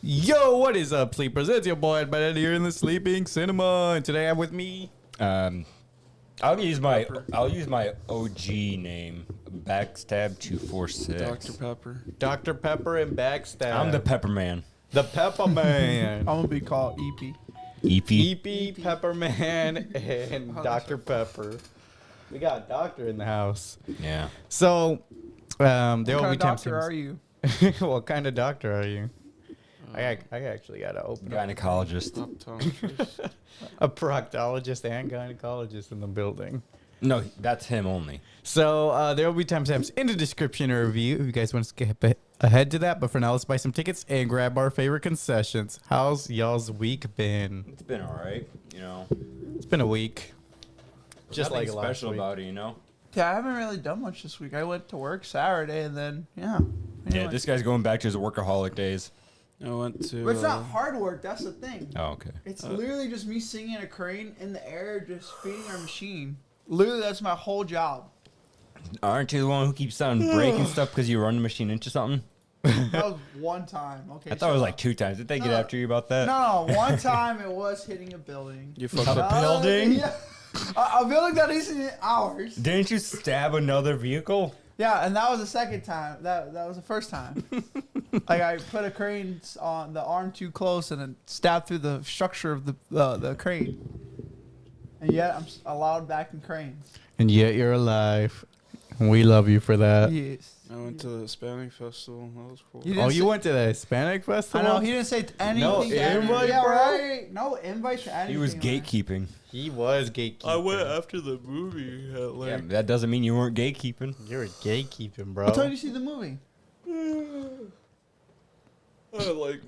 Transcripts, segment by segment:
Yo, what is up, sleepers? It's your boy Ed here in the Sleeping Cinema, and today I'm with me. I'll use my OG name, Backstab 246. Dr. Pepper. Dr. Pepper and Backstab. I'm the Pepper Man. The Pepper Man. I'm gonna be called EP. EP. Pepper Man, and Dr. Pepper. We got a doctor in the house. Yeah. So, there What will kind be of times. doctor are you? What kind of doctor are you? I actually got to open up. Gynecologist. Optometrist. A proctologist and gynecologist in the building. No, that's him only. So there will be timestamps in the description or review if you guys want to skip ahead to that. But for now, let's buy some tickets and grab our favorite concessions. How's y'all's week been? It's been all right, you know. It's been a week. Just Nothing like last special week. about it, you know. Yeah, I haven't really done much this week. I went to work Saturday and then Yeah, Anyway. this guy's going back to his workaholic days. I went to. But it's not hard work. That's the thing. Oh, okay. It's literally just me sitting in a crane in the air, just feeding our machine. Literally, that's my whole job. Aren't you the one who keeps on breaking stuff because you run the machine into something? That was one time. Okay. I thought it was like 2 times. Did they get No. after you about that? No, one time it was hitting a building. You fucked A up. building? Yeah. A building that isn't ours. Didn't you stab another vehicle? Yeah, and that was the second time. That was the first time. Like I put a crane on the arm too close and then stabbed through the structure of the crane. And yet I'm allowed back in cranes. And yet you're alive. We love you for that. Yes. I went to the Hispanic festival. That was cool. You Oh, didn't you say- went to the Hispanic I festival? know he didn't say anything. No to anyone. invite, Yeah, bro? right. No invite to anything. He was man. gatekeeping. He was gatekeeping. after the movie at Yeah, that doesn't mean you weren't gatekeeping. You're gatekeeping, bro. What time did you see the movie? like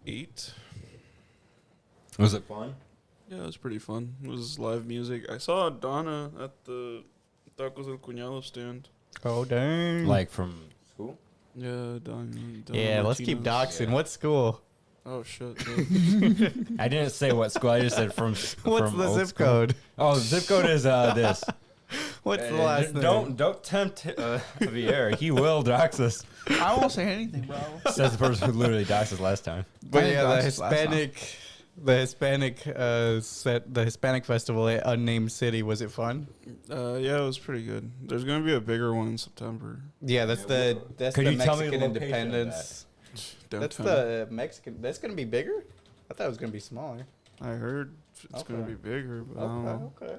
8. Was it fun? Yeah, it was pretty fun. It was live music. I saw Donna at the Tacos El Cuñado stand. Oh, dang. Like from school? Yeah, Donna Yeah, let's keep Martinez. doxing. What school? Oh shit. Dude. I didn't say what school. I just said from. What's from the old zip school. code? Oh, zip code is this. What's the last name? Don't tempt Javier. He will dox us. I won't say anything, bro. Says the person who literally doxed us last time. But I yeah, didn't the dox us last time. Hispanic festival at Unnamed City. Was it fun? Yeah, it was pretty good. There's gonna be a bigger one in September. Yeah, that's the Could you tell me Mexican the location of Independence. That's Downtown. the Mexican. That's gonna be bigger. I thought it was gonna be smaller. I heard it's gonna Okay. be bigger, but I don't know. Okay.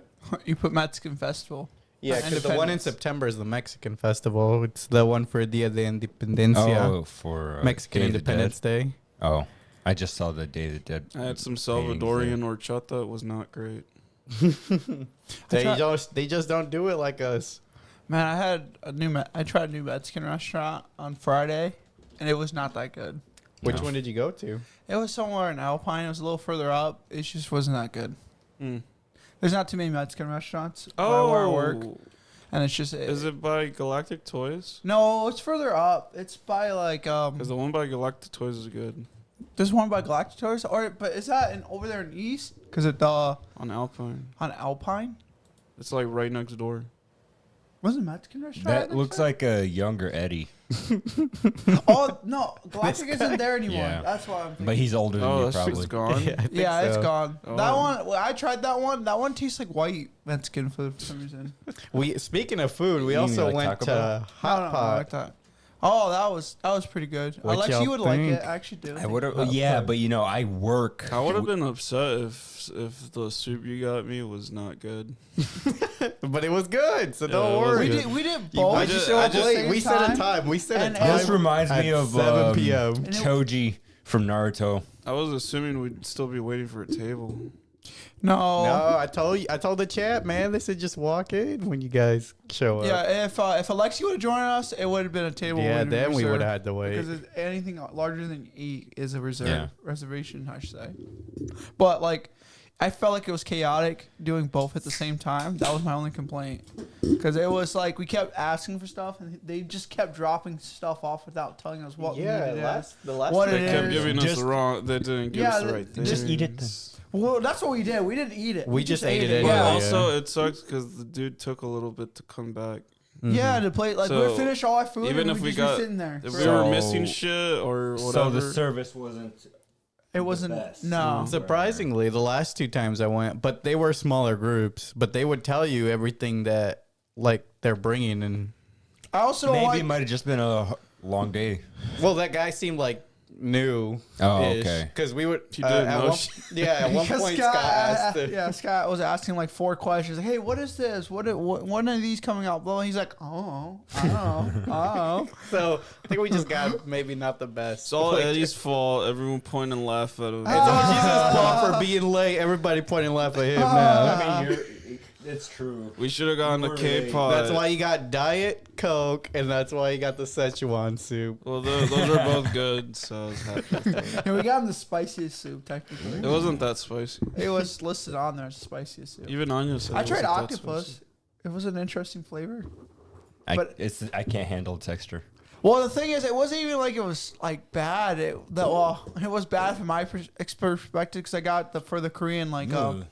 You put Mexican festival. Yeah, because the one in Independence. September is the Mexican festival. It's the one for Dia de Independencia, Oh, for Mexican Day of the Independence Day. Dead. Oh, I just saw the Day of the Dead. I had some paintings Salvadorian horchata. It was not great. They just don't do it like us. Man, I had I tried a new Mexican restaurant on Friday, and it was not that good. Which No. one did you go to? It was somewhere in Alpine. It was a little further up. It just wasn't that good. There's not too many Mexican restaurants where I work, and it's just Is it by Galactic Toys? No, it's further up. It's by like Because the one by Galactic Toys is good there's one by Galactic Tours, but is that over there in East? Because it on Alpine. on Alpine It's like right next door. was it a Mexican restaurant? That next looks door? like a younger Eddie, Oh no, Galactic isn't there anymore. Yeah. That's why I'm thinking. but he's older than Oh, you that probably. shit's gone. I think Yeah, it's so. gone. Oh. That one, well, I tried that one. That one tastes like white Mexican food for some reason. Speaking of food, we You mean also like went Taco to I Hot don't know, I like Pot. that. Oh, that was pretty good. What Alex, y'all you would like think? it. I actually do. I would have. Hot Yeah, Pot. but you know, I work. I would have been upset if the soup you got me was not good. But it was good, so Yeah, don't it was worry. good. We did You- both. why'd you show I up just- late? We set a time. We set a And- time. This reminds me at of 7 p.m. And it- Choji from Naruto. I was assuming we'd still be waiting for a table. No. No, I told the chat, man. They said just walk in when you guys show up. Yeah, if Alexi would have joined us, it would have been a table. Yeah, would've been then we would reserved. have had to wait. Because anything larger than 8 is a Yeah. reservation, I should say. But like, I felt like it was chaotic doing both at the same time. That was my only complaint. Because it was like we kept asking for stuff, and they just kept dropping stuff off without telling us what we Yeah, needed. the last What They it kept is. giving us Just- the wrong. They didn't give Yeah, us the they- right thing. Just eat it then. Well, that's what we did. We didn't eat it. We just ate it But Yeah. Yeah. also, it sucks because the dude took a little bit to come back. Yeah, to play like So, we'd finish all our food, even and if we'd we just be got- sitting there. If So- we were missing shit or whatever. So the service wasn't. It wasn't. best. No. Surprisingly, the last 2 times I went, but they were smaller groups, but they would tell you everything that like they're bringing. And I also don't Maybe like. it might have just been a long day. well, that guy seemed like new. Oh, okay. Because we would. He didn't at know one, shit. yeah, at one Because point Scott asked. Scott was asking like 4 questions. Like, hey, what is this? What when are these coming out? Blah. He's like, oh, I don't know. So I think we just got maybe not the best. It's all Like, Eddie's fault. Everyone point and laugh at him. It's all Jesus' fault for being late. Everybody pointing left at him now. I mean, it's true. We should have gotten You a were K-pop. That's why you got Diet Coke, and that's why you got the Szechuan soup. Well, those are both good, so I was happy with that. And we got him the spiciest soup. Technically, It wasn't that spicy. it was listed on there as the spiciest soup. Even Anya said I it tried wasn't that octopus. spicy. It was an interesting flavor. I But- can't handle the texture. Well, the thing is, it wasn't even like it was like bad. It was bad from my perspective because I got for the Korean like Ugh.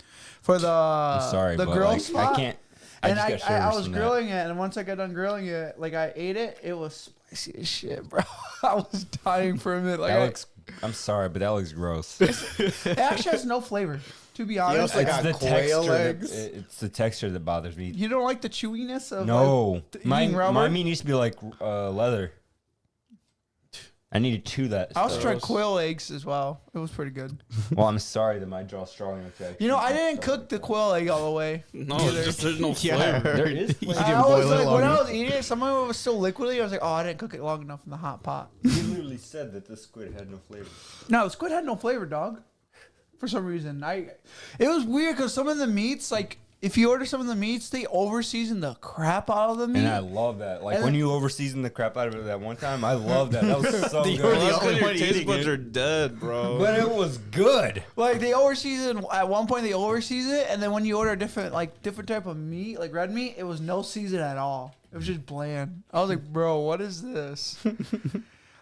for the I'm sorry, the but grill like, spot. I can't. And just got I shivers was from that. grilling it, and once I got done grilling it, like I ate it, it was spicy as shit, bro. I was dying for a minute. Like That looks. I'm sorry, but that looks gross. it actually has no flavor, to be honest. also got the quail texture. legs? It's the texture that bothers me. You don't like the chewiness of No, like, my eating rubber? meat used to be like leather. I need to chew that. I also stuff. tried quail eggs as well. It was pretty good. Well, I'm sorry that my jaw's strong enough to You know, I didn't cook the quail egg all the way. No, it's just there's no Yeah, flavor. There is You flavor. didn't I was boil it like, long when I enough. was eating it, some of it was still liquidy. I was like, oh, I didn't cook it long enough in the hot pot. You literally said that the squid had no flavor. No, the squid had no flavor, dog. For some reason, it was weird because some of the meats, like if you order some of the meats, they over season the crap out of the meat. And I love that. Like And- when you over season the crap out of it that one time, I love that. That was so The- good. Well, the that's only because your one taste eating buds it. are dead, bro. But it was good. Like they over season at one point, they over season it, and then when you order a different type of meat, like red meat, it was no season at all. It was just bland. I was like, bro, what is this?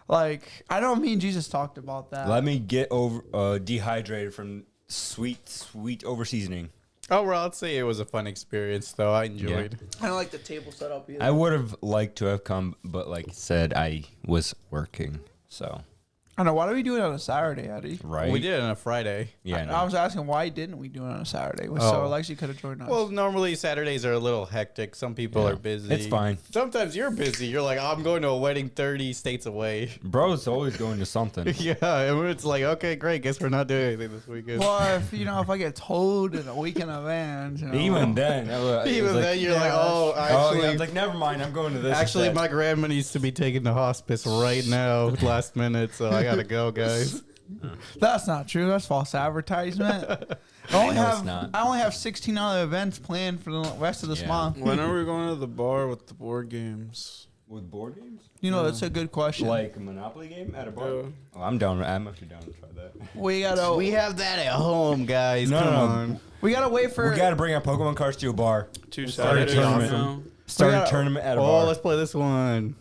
Like, I know me and Jesus talked about that. Let me get over dehydrated from sweet over seasoning. Overall, I'd say it was a fun experience, though. I enjoyed. I don't like the table setup either. I would have liked to have come, but like I said, I was working. So I don't know. Why do we do it on a Saturday, Eddie? right. We did it on a Friday. Yeah. I know. I was asking why didn't we do it on a Saturday? So Oh. Alexi could have joined us. Well, normally Saturdays are a little hectic. Some people Yeah. are busy. It's fine. Sometimes you're busy. You're like, I'm going to a wedding 30 states away. Bro's always going to something. Yeah, and it's like, okay, great. Guess we're not doing anything this weekend. well, if I get towed in a week in advance, you know, Even then, Even then, you're like, oh, actually, I was like, never mind. I'm going to this. actually, instead. my grandma needs to be taken to hospice right now, last minute. So I gotta go, guys. that's not true. That's false advertisement. I only know it's have not. I only have 16 other events planned for the rest of this Yeah. month. When are we going to the bar with the board games? with board games, You know, that's a good question. like a Monopoly game at a bar. Yeah. Oh, I'm down. I'm actually down to try that. we gotta We have that at home, guys. No, Come no, no. on. we gotta wait for We got to bring our Pokemon cards to a bar. 2 Start a Saturdays tournament. now. Start gotta- a tournament at a Oh, bar. let's play this one.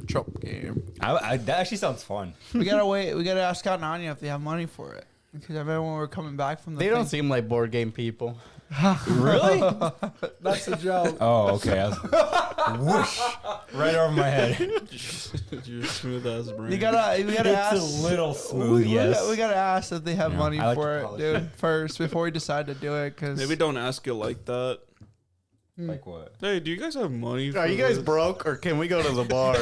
trope game. That actually sounds fun. We gotta wait. We gotta ask Scott and Anya if they have money for it. Because I remember when we were coming back from the They don't thing- seem like board game people. Really? That's a joke. Oh, okay. Whoosh! Right over my head. Your smooth ass brain. We gotta It's ask. a little smooth, yes. We gotta ask if they have Yeah, money I like for to it, polish dude, first before we decide to do it. Cause Maybe don't ask it like that. Like what? Hey, do you guys have money? Are for you guys this? broke, or can we go to the bar?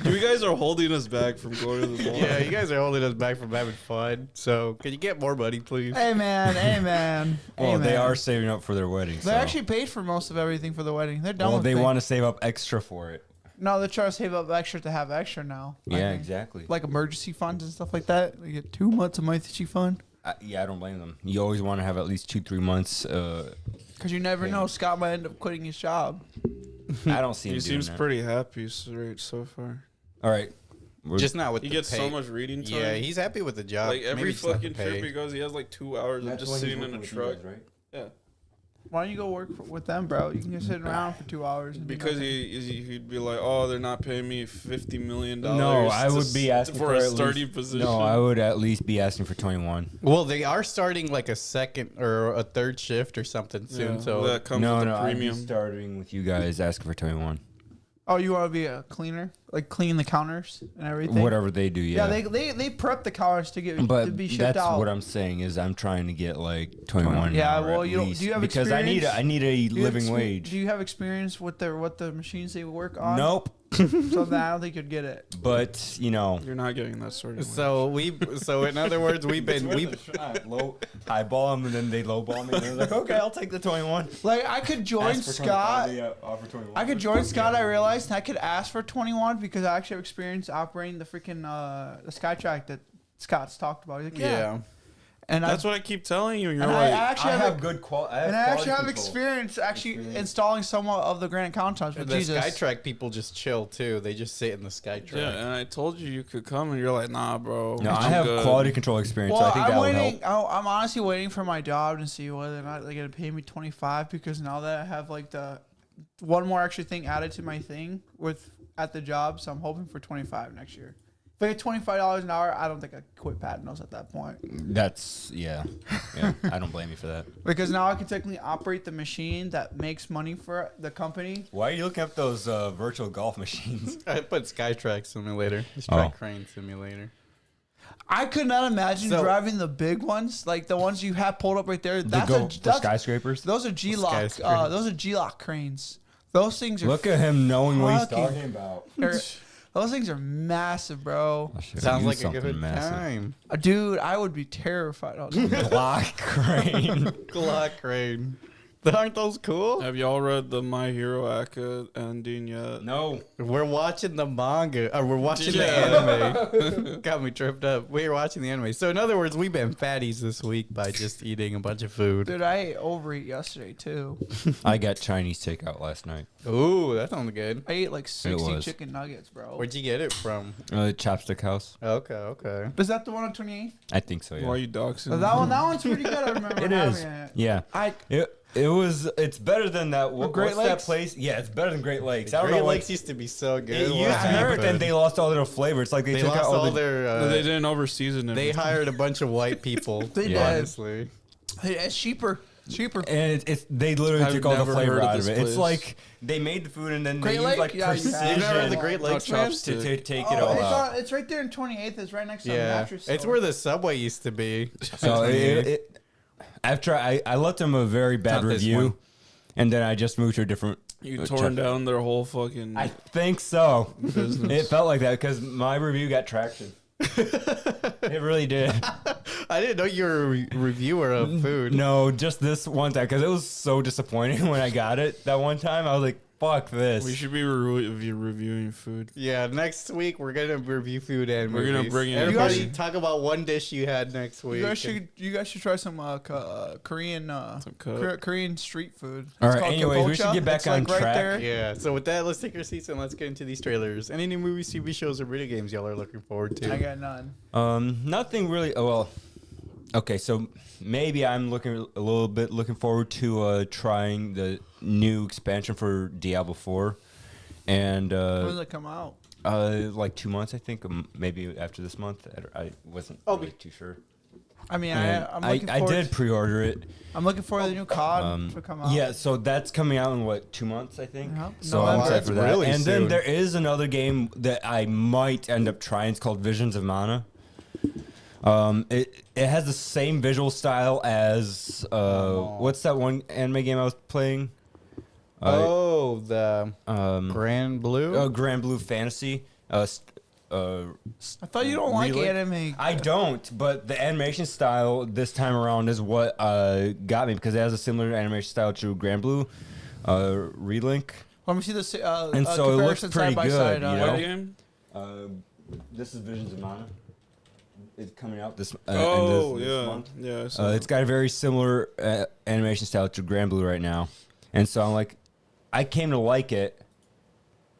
You guys are holding us back from going to the bar. Yeah, you guys are holding us back from having fun. So, can you get more money, please? hey man, hey man. Well, hey, they man. are saving up for their wedding. They actually paid for most of everything for the wedding. They're done Well, with they paying. want to save up extra for it. No, they're trying to save up extra to have extra now. I Yeah, think. exactly. Like emergency funds and stuff like that. You get 2 months emergency fund. Yeah, I don't blame them. You always want to have at least 2-3 months. Because you never know, Scott might end up quitting his job. I don't see him He doing seems that. pretty happy so far. All right. We're- Just not with He the gets pay. so much reading time. Yeah, he's happy with the job. like Maybe every just not the fucking trip pay. he goes, he has like 2 hours of just sitting in a truck. right? Yeah. Why don't you go work with them, bro? You can just sit around for 2 hours. And do Because nothing. he'd be like, oh, they're not paying me $50 million. No, I would be asking for for a at sturdy least, position. No, I would at least be asking for 21. Well, they are starting like a second or a third shift or something soon. Yeah, So that comes No, with no, the I'd be premium. starting with you guys asking for 21. Oh, you want to be a cleaner, like clean the counters and everything. Whatever they do, Yeah, yeah. they prep the counters to get But to be shipped that's out. what I'm saying is I'm trying to get like 21. Yeah, an hour well, at you don't- least, do you have because experience? I need a Do you have living exper- wage. Do you have experience with what the machines they work on? Nope. So then I don't think you'd get it. But you know, You're not getting that sturdy. so in other words, we've been low highball them and then they lowball me. And they're like, okay, I'll take the 21. Like I could join Ask for Scott. 25, they, offer 21. I could join Scott. I realized and I could ask for 21 because I actually have experience operating the freaking the Skytrack that Scott's talked about. He's like, yeah. and That's what I keep telling you. You're and like, I actually I have, have good quality. and I actually have experience actually installing somewhat of the Granite countertops. But The Jesus, Skytrack people just chill too. They just sit in the Skytrack. yeah, and I told you could come, and you're like, nah, bro. No, I I'm have good. quality control experience. well, so I think I'm that would waiting. help. I'm honestly waiting for my job to see whether or not they're gonna pay me 25 because now that I have like the one more extra thing added to my thing with at the job, so I'm hoping for 25 next year. If I get $25 an hour, I don't think I quit Patnos at that point That's yeah. I don't blame you for that. because now I can technically operate the machine that makes money for the company. Why are you looking up those virtual golf machines? I put Skytrack Simulator, Oh. Strike Crane Simulator. I could not imagine So- driving the big ones, like the ones you have pulled up right there. The That's the skyscrapers. those are G-lock. skyscraper. Those are G-lock cranes. Those things are Look at him knowing what he's fucking- talking about. those things are massive, bro. Sounds like a good time. Dude, I would be terrified. Block crane. Glock Crane. Aren't those cool? Have y'all read the My Hero Acca ending yet? No. We're watching the manga. Or we're watching Yeah. the anime. Got me tripped up. We're watching the anime. So in other words, we've been fatties this week by just eating a bunch of food. Dude, I ate overeat yesterday too. I got Chinese takeout last night. Ooh, that sounds good. I ate like 60 was. chicken nuggets, bro. Where'd you get it from? Chopstick House. Okay. Is that the one on 28th? I think so. Yeah. Why are you doxing? That one's pretty good. I remember It having is. it. Yeah. It's better than that. Great What's that Lakes? place? Yeah, it's better than Great Lakes. I don't Great know. Lakes used to be so good. It What used to be, but then happened? they lost all their flavor. It's like they, They took lost out all the, their. they didn't overseason it. They hired a bunch of white people. They did. Honestly. Hey, it's cheaper. and it's they literally I've took all the never flavor heard of out of this it. It's place. like they made the food and then Great they used Lake? like Yeah, you have. precision You've never heard of the Great Not Lakes, man? chopstick. to take it all out. It's right there in 28th. It's right next to the Yeah. mattress. It's where the subway used to be. So after I left them a very bad Not this review, one. and then I just moved to a different. You torn down their whole fucking I think so. business. It felt like that because my review got traction. It really did. I didn't know you were a reviewer of food. No, just this one time because it was so disappointing when I got it that one time. I was like, "Fuck this." We should be reviewing food. Yeah, next week we're gonna review food and We're gonna movies. bring in- Everybody You guys- talk about one dish you had next week. You guys should try some Korean Korean street food. All It's right, called anyways, we should kombucha. get back It's, on like, track. there. Yeah. So with that, let's take our seats and let's get into these trailers. Any new movies, TV shows, or video games y'all are looking forward to? I got none. Nothing really. Oh, well, okay. So maybe I'm looking forward to trying the new expansion for Diablo 4, and When does it come out? like 2 months, I think, maybe after this month. I wasn't Oh, really too sure. I mean, And I'm looking I forward. did pre-order it. I'm looking for the new COD to come out. Yeah, so that's coming out in what 2 months, I think. Yeah. So November. I'm excited That's for that. really and soon. then there is another game that I might end up trying. It's called Visions of Mana. It has the same visual style as what's that one anime game I was playing? The Grand Blue. Grand Blue Fantasy. I thought you don't like Really? anime. I don't, but the animation style this time around is what got me because it has a similar animation style to Grand Blue Relink. Let me see this. And so it looks comparison pretty side by good, side, you What know? game? This is Visions of Mana. It's coming out this. Oh this yeah, month. yeah. I saw It's got a very similar animation style to Grand Blue right now, and so I'm like, I came to like it,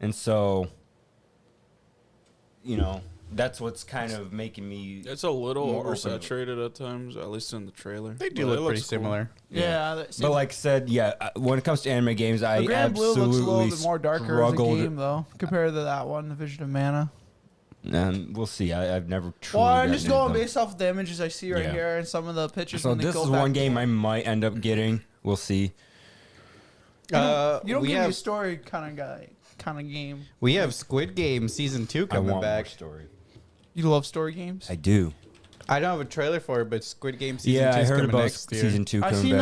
and so, you know, that's what's kind of making me. It's a little More open. oversaturated at times, at least in the trailer. They do But it look pretty looks cool. similar. Yeah, But like I said, when it comes to anime games, I the Grand Blue absolutely looks a little bit more darker as a struggled. game though, compared to that one, the Vision of Mana. We'll see. I've never truly. Well, I'm gotten just into going them. based off the images I see right Yeah. here and some of the pictures. So when they this go is back one to- game I might end up getting. We'll see. You don't we give me a have story kind of guy, kind of game. we have Squid Game season 2 I coming want back. more story. You love story games? I do. I don't have a trailer for it, but Squid Game season Yeah, 2 I is heard coming about next year. season 2 I coming seen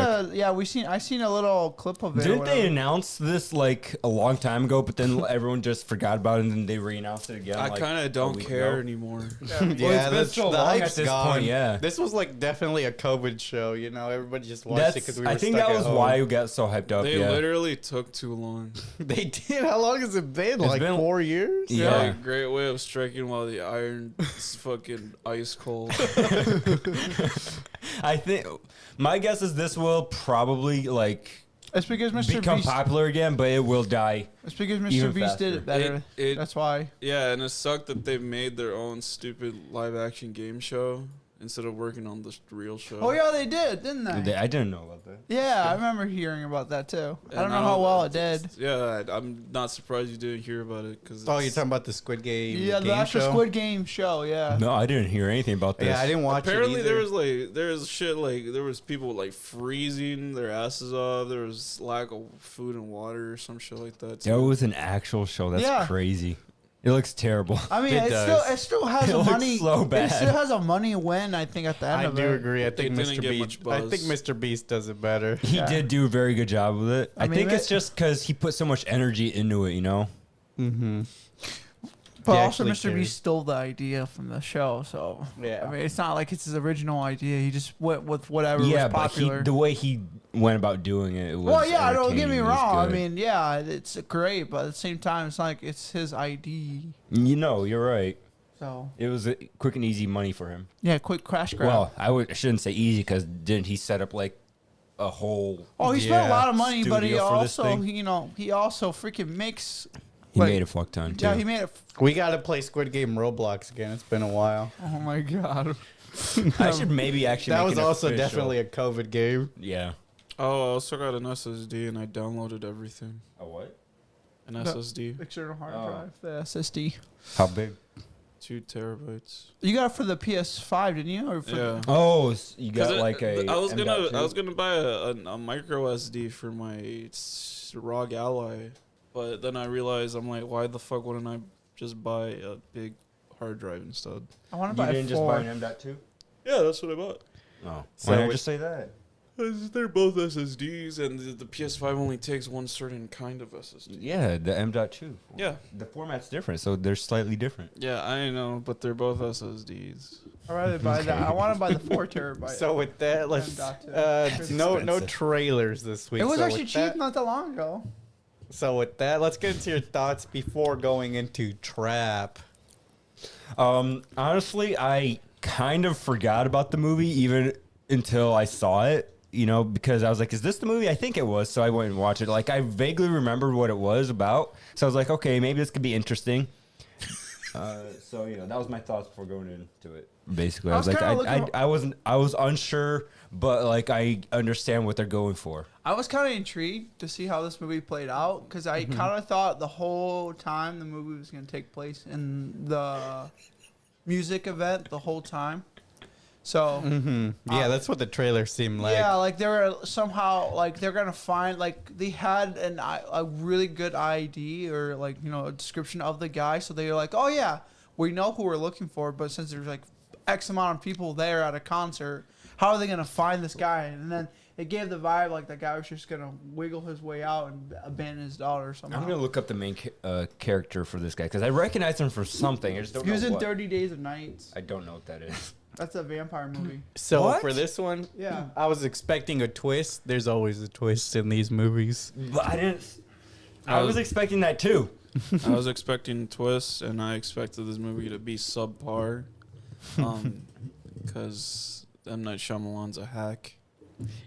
back. I seen a little clip of it. or Didn't they whatever. announce this like a long time ago, but then everyone just forgot about it and then they re-announced it again? I like, kind of a don't week care ago? anymore. Yeah, Well, it's been that's so the long hype's at this gone. point, yeah. This was like definitely a COVID show. You know, everybody just watched it because we were I think stuck that at was home. why we got so hyped up. They yeah. literally took too long. They did. How long has it been? It's Like been- 4 years? Yeah. Like, great way of striking while the iron's fucking ice cold. I think my guess is this will probably like It's because Mr. become Beast. popular again, but it will die. It's because Mr. even Beast did faster. it better. It- That's why. Yeah, and it sucked that they made their own stupid live action game show instead of working on the real show. Oh yeah, they did, didn't they? I didn't know about that. Yeah, I remember hearing about that too. I don't And know how well it did. Yeah, I'm not surprised you didn't hear about it because Oh, you're talking about the Squid Game Yeah, the game actual show? Squid Game show. Yeah. No, I didn't hear anything about this. Yeah, I didn't watch apparently it either. there was shit like there was people like freezing their asses off. There was lack of food and water or some shit like that. There was an actual show. That's Yeah. crazy. It looks terrible. I mean, It it still has It a looks money. so It bad. still has a money win. I think at the end I of do it. agree. I think didn't Mr. get Beast. much I think buzz. Mr. Beast does it better. He Yeah. did do a very good job with it. I I, mean, think it's it- just because he put so much energy into it, you know? Mm-hmm. But He also, actually Mr. cared. Beast stole the idea from the show, so Yeah. I mean, it's not like it's his original idea. He just went with whatever Yeah, was but popular. the way he went about doing it was Well, yeah, don't get me entertaining, it was wrong. I good. mean, yeah, it's great, but at the same time, it's like it's his ID. You know, you're right. So It was a quick and easy money for him. yeah, quick crash grab. Well, I shouldn't say easy because didn't he set up like a whole? oh, he spent a yeah, lot of money, but he studio for this also, thing. he also freaking makes. He like- made a fuck ton too. Yeah, he made it. We got to play Squid Game Roblox again. It's been a while. Oh my god. I should maybe actually. That make was it also official. definitely a COVID game. Yeah. Oh, I also got an SSD and I downloaded everything. A what? An No. SSD, External hard Oh. drive, the SSD. How big? 2 terabytes. You got it for the PS5, didn't you? Or for Yeah. Oh, you 'Cause got like a. I was gonna M.2? buy a micro SD for my ROG Ally, but then I realized I'm like, why the fuck wouldn't I just buy a big hard drive instead? I want to You buy didn't a just 4. buy an M.2? Yeah, that's what I bought. Oh, So why did I it- just say that? They're both SSDs, and the PS5 only takes one certain kind of SSD. Yeah, the M.2. Yeah, The format's different, so they're slightly different. yeah, I know, but they're both SSDs. I'd rather buy that. I want to buy the 4 terabyte. So with that, let's M.2. no expensive. trailers this week. it was So actually with cheap that- not that long ago. So with that, let's get into your thoughts before going into Trap. Honestly, I kind of forgot about the movie even until I saw it. You know, because I was like, "Is this the movie?" I think it was, so I went and watched it. Like, I vaguely remembered what it was about, so I was like, "Okay, maybe this could be interesting." So you know, that was my thoughts before going into it. Basically, I was like, kinda looking- I was unsure, but like, I understand what they're going for. I was kind of intrigued to see how this movie played out because I kind of thought the whole time the movie was going to take place in the music event the whole time. So Yeah, that's what the trailer seemed like. yeah, like they were somehow like they're gonna find like they had a really good ID or like a description of the guy. So they were like, oh yeah, we know who we're looking for, but since there's like X amount of people there at a concert, how are they gonna find this guy? And then it gave the vibe like that guy was just gonna wiggle his way out and abandon his daughter or something. I'm gonna look up the main character for this guy because I recognize him for something. I just don't He was know in what. 30 Days of Nights. I don't know what that is. That's a vampire movie. So What? for this one, Yeah. I was expecting a twist. There's always a twist in these movies. But I didn't. I was expecting that too. I was expecting twists, and I expected this movie to be subpar, because M. Night Shyamalan's a hack.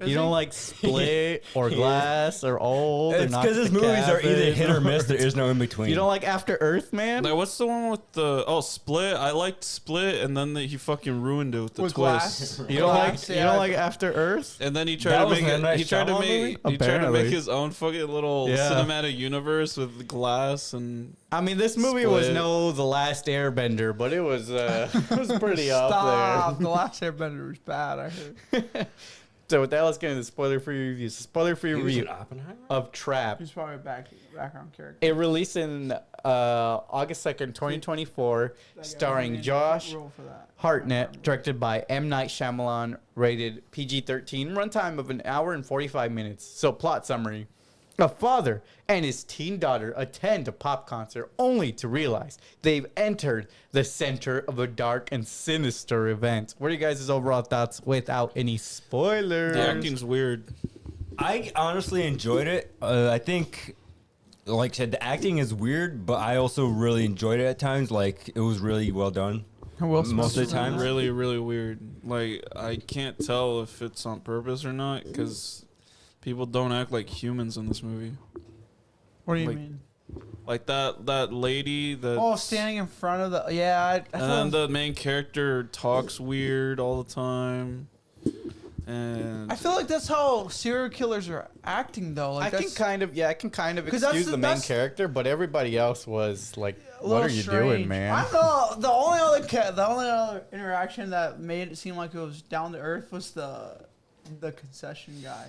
You don't like Split or Glass or Old? It's because his movies are either hit or miss. There is no in between. You don't like After Earth, man? Like, what's the one with the Split? I liked Split, and then he fucking ruined it with the With twist. Glass? You don't Glass, like yeah. you don't like After Earth? And then he That tried to was make an M. Night he tried to Shyamalan make movie? he tried to Apparently. make his own fucking little Yeah. cinematic universe with Glass and I mean, this movie was Split. no The Last Airbender, but it was it was pretty Stop. up The Last Airbender was bad, I heard. there. So with that, let's get into the spoiler-free reviews. Spoiler-free He was review in Oppenheimer? of Trap. He's probably background character. It released in August 2nd, 2024, starring Josh Roll for that. Hartnett, directed by M. Night Shyamalan, rated PG-13, runtime of 1 hour and 45 minutes. So plot summary. A father and his teen daughter attend a pop concert only to realize they've entered the center of a dark and sinister event. What are you guys' overall thoughts without any spoilers? the acting's weird. I honestly enjoyed it. I think, like I said, the acting is weird, but I also really enjoyed it at times. Like, it was really well done. Will Smith Most of was the in time. that. Really, really weird. Like, I can't tell if it's on purpose or not because people don't act like humans in this movie. What do you like- mean? Like that lady that. Oh, standing in front of the I And then thought the main character talks weird all the time. And I feel like that's how serial killers are acting though. Like I can that's kind of 'Cause that's excuse the the main best- character, but everybody else was like, a "What little are you strange. doing, man?" I know the only other interaction that made it seem like it was down to earth was the concession guy.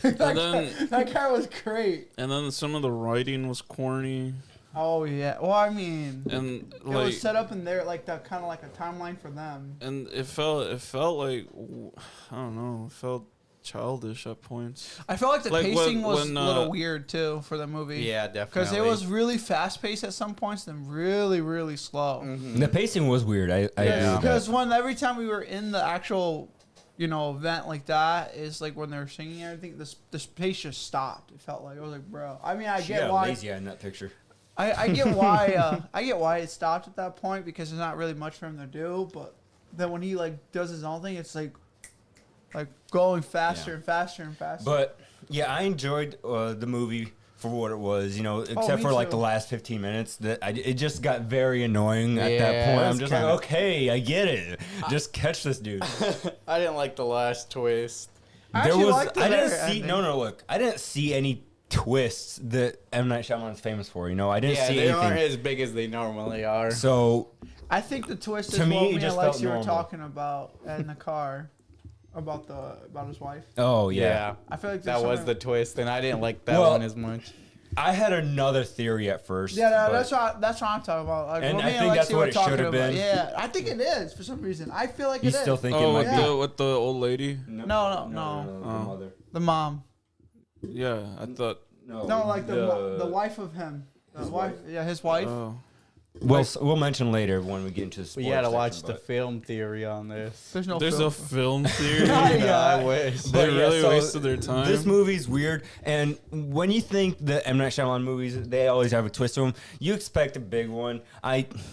that guy was great. and then some of the writing was corny. Oh yeah. Well, I mean, And it like was set up in there like that kind of like a timeline for them. and it felt like I don't know, it felt childish at points. I felt like the Like pacing was when, a little weird too for the movie. Yeah, definitely. Because it was really fast paced at some points, then really, really slow. The pacing was weird. I agree with Because that. when every time we were in the actual, event like that, is like when they were singing and everything, this pace just stopped. It felt like I was like, bro. I mean, I She get got why. lazy eye in that picture. I get why. I get why it stopped at that point because there's not really much for him to do. But then when he like does his own thing, it's like going faster Yeah. and faster and faster. But yeah, I enjoyed the movie for what it was. Except me for like too. the last 15 minutes, it just got very annoying at Yeah, that point. it I'm was just kinda- like, okay, I get it. Just catch this dude. I didn't like the last twist. I There actually was liked the I didn't very see ending. no look. I didn't see any twists that M. Night Shyamalan's famous for. I didn't Yeah, see they aren't anything. as big as they normally are. So I think the twist To is me, what it me and just felt Alexi were normal. talking about in the car about his wife. oh yeah, yeah. I feel like that there's was something- the twist, and I didn't like that Well, one as much. I had another theory at first. Yeah, no, but that's what I'm talking about. Like, And what I me think that's Alexi what were it talking should have about. been. Yeah, I think it is for some reason. I feel like you it is. still think it Oh, might Yeah. be? with the old lady? No. the Oh. mother. The mom. Yeah, I thought. No, like the wife of him. The wife. Yeah, his wife. Oh, We'll mention later when we get into the We spoiler gotta section, watch the but- film theory on this. There's no. there's film. a film theory. Yeah. I wish. They But yeah, really so wasted their time. This movie's weird, and when you think the M. Night Shyamalan movies, they always have a twist to them. You expect a big one.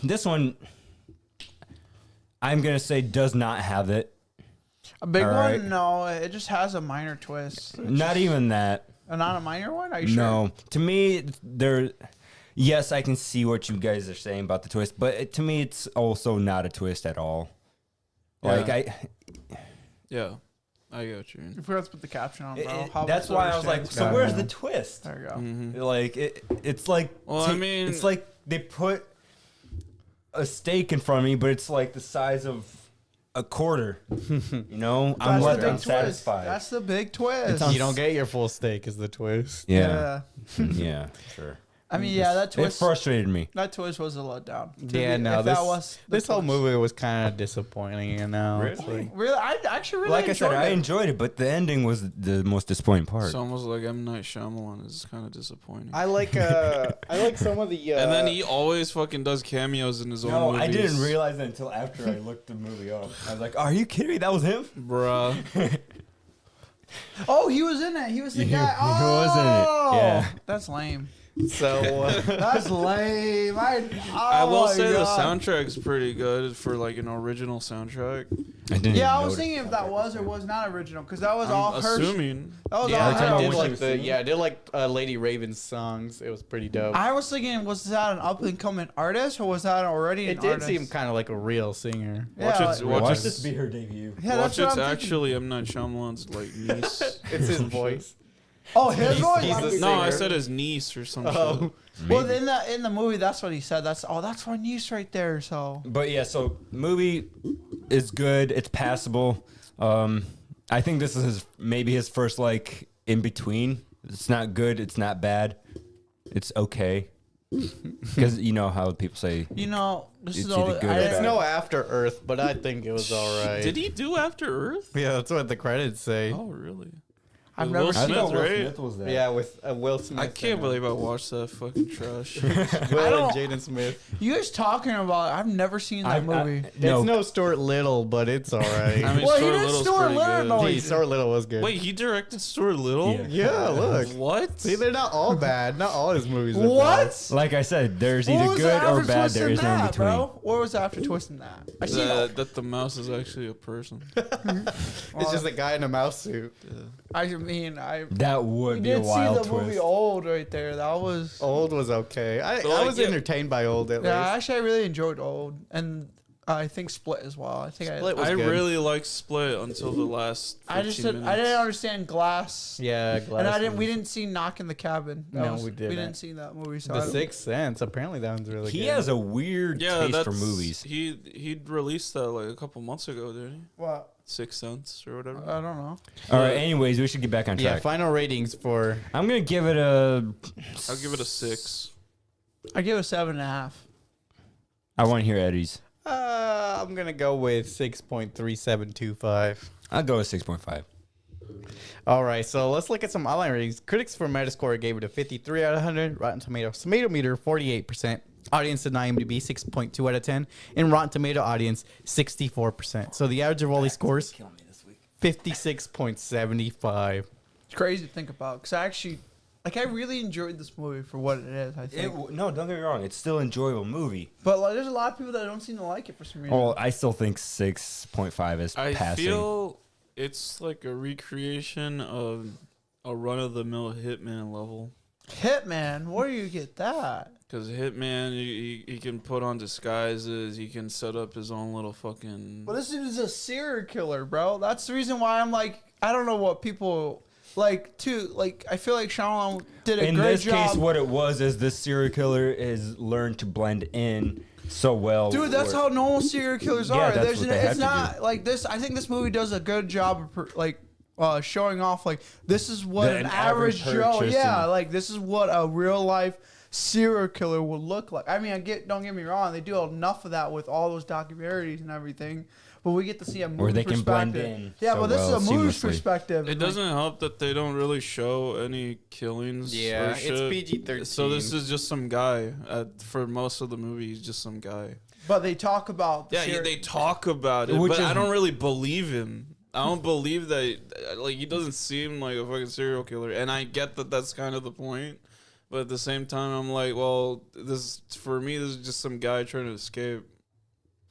This one, I'm gonna say, does not have it. A big All one? right. No, it just has a minor twist. Not even that. Not a minor one? Are you sure? No, to me, there. Yes, I can see what you guys are saying about the twist, but to me, it's also not a twist at all. Like Yeah. Yeah, I get what you mean. You forgot to put the caption on, bro. that's why I was like, so Yeah, where's yeah. the twist? There you go. Mhm. Like it's like Well, I mean- it's like they put a steak in front of me, but it's like the size of a quarter. I'm That's the left big unsatisfied. twist. That's the big twist. You don't get your full steak is the twist. yeah, yeah, sure. I mean, yeah, that It twist. frustrated me. That twist was a letdown. Yeah, no, if this, that was the this whole twist. movie was kind of disappointing, it's Really? like- Really, I actually really Like I said, enjoyed I it. enjoyed it, but the ending was the most disappointing part. It's almost like M. Night Shyamalan is kind of disappointing. I like some of the and then he always fucking does cameos in his own no, movies. I didn't realize it until after I looked the movie up. I was like, "Are you kidding me? That was him." Bruh. Oh, he was in it. He was the He- guy. he was in it, yeah. That's lame. So That's lame. I oh will my say the God. soundtrack's pretty good for like an original soundtrack. I didn't Yeah, I even was notice thinking if that was or was not original, because that was all I'm her. assuming. That was yeah, all talking I about did what her. you like were the singing? I did like Lady Raven's songs. It was pretty dope. I was thinking, was that an up and coming artist or was that already an It did artist? seem kind of like a real singer. Watch Yeah, it. like- Watch this be her debut. Yeah, Watch that's what it's I'm thinking. actually M Night Shyamalan's like niece. It's his voice. Oh, his voice. he's the No, I singer. said his niece or some Oh. shit. Well, in the movie, that's what he said. That's my niece right there. So But yeah, so movie is good. It's passable. I think this is maybe his first like in between. It's not good. It's not bad. It's okay. Because you know how people say you know, this It's is all. either good or It's bad. no After Earth, but I think it was all right. Did he do After Earth? Yeah, that's what the credits say. Oh, really? I've With never Will seen Smith, it. right? was there. Yeah, with Will Smith. I can't and, believe I watched that fucking trash. Will I don't- and Jaden Smith. You guys talking about? I've never seen that movie. No, It's no Stuart Little, but it's all right. I mean, Well, he Stuart did Little's Stuart pretty Little, good. no, Gee, Stuart Little was good. Wait, he directed Stuart Little? Yeah. Yeah, look. What? See, they're not all bad. Not all his movies are bad. What? like I said, there's What either was good the or after bad. twist There in is no in that, between. bro? What was the after twist in that? I seen That the mouse is actually a person. It's just a guy in a mouse suit. I mean, I That would you be a did see wild the movie twist. Old right there. That was Old was okay. I like, was yeah. entertained by Old at yeah. least. Actually, I really enjoyed Old, and I think Split as well. I think Split was I good. really liked Split until the last 15 I just said, minutes. I didn't understand Glass. Yeah, And I didn't. We didn't see Knock in the Cabin. No, we We didn't. didn't see that movie. So The I don't- Sixth Sense. Apparently, that one's really He good. has a weird Yeah, taste that's for movies. He released that like a couple months ago, didn't he? What? Sixth Sense or whatever. I don't know. All right. Anyways, we should get back on Yeah, track. final ratings for. I'm gonna give it a. I'll give it a 6. I give it a 7.5. I want to hear Eddie's. I'm gonna go with 6.3725. I'll go with 6.5. All right, so let's look at some online ratings. Critics for Metascore gave it a 53 out of 100. Rotten Tomatoes Tomato Meter 48%. Audience at IMDb 6.2 out of 10. And Rotten Tomato audience 64%. So the average of all these scores 56.75. It's crazy to think about because I actually, like, I really enjoyed this movie for what it is. I think, No, don't get me wrong. It's still an enjoyable movie. but like, there's a lot of people that don't seem to like it for some reason. Oh, I still think 6.5 is I passing. feel it's like a recreation of a run-of-the-mill Hitman level. Hitman, where do you get that? Because Hitman, he can put on disguises. He can set up his own little fucking. Well, this is a serial killer, bro. That's the reason why I'm like, I don't know what people like. Too like, I feel like Shyamalan did a In great this job. case, what it was is this serial killer is learned to blend in so well. Dude, that's where- how normal serial killers Yeah, are. that's There's what they have it's to not like this. I think this movie does a good job of showing off like this is what That an an average average Joe. person- Yeah, like this is what a real life serial killer would look like. I mean, don't get me wrong. They do enough of that with all those documentaries and everything. But we get to see a movie Where they can blend perspective. in Yeah, so but this well, is a movie's seamlessly. perspective. It and, like, doesn't help that they don't really show any killings. Yeah, or it's shit. PG-13. So this is just some guy. For most of the movie, he's just some guy. But they talk about the Yeah, they talk about it, Which but is- I don't really believe him. I don't believe that. Like, he doesn't seem like a fucking serial killer, and I get that that's kind of the point. But at the same time, I'm like, well, this for me, this is just some guy trying to escape.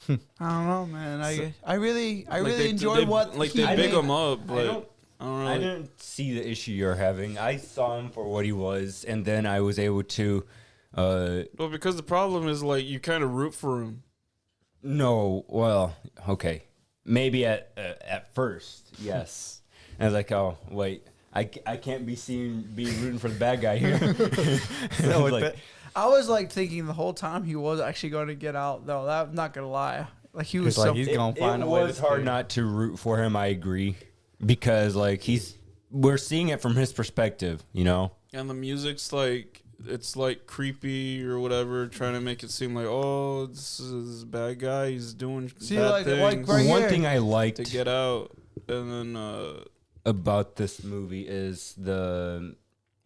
I don't know, man. I really Like, enjoyed what like he they big made. him up, I but don't- I don't I really. didn't see the issue you're having. I saw him for what he was, and then I was able to. Well, because the problem is like you kind of root for him. No, well, okay, maybe at first, yes. And I was like, oh wait, I can't be rooting for the bad guy here. So Like, it- I was like thinking the whole time he was actually going to get out, though. That I'm not gonna lie. Like he was It's like so. he's it, gonna find it a way was to hard escape. not to root for him. I agree, because like we're seeing it from his perspective, you know. And the music's like it's like creepy or whatever, trying to make it seem like, oh, this is a bad guy. He's doing See, bad like things right One here. thing I liked to get out, and then about this movie is the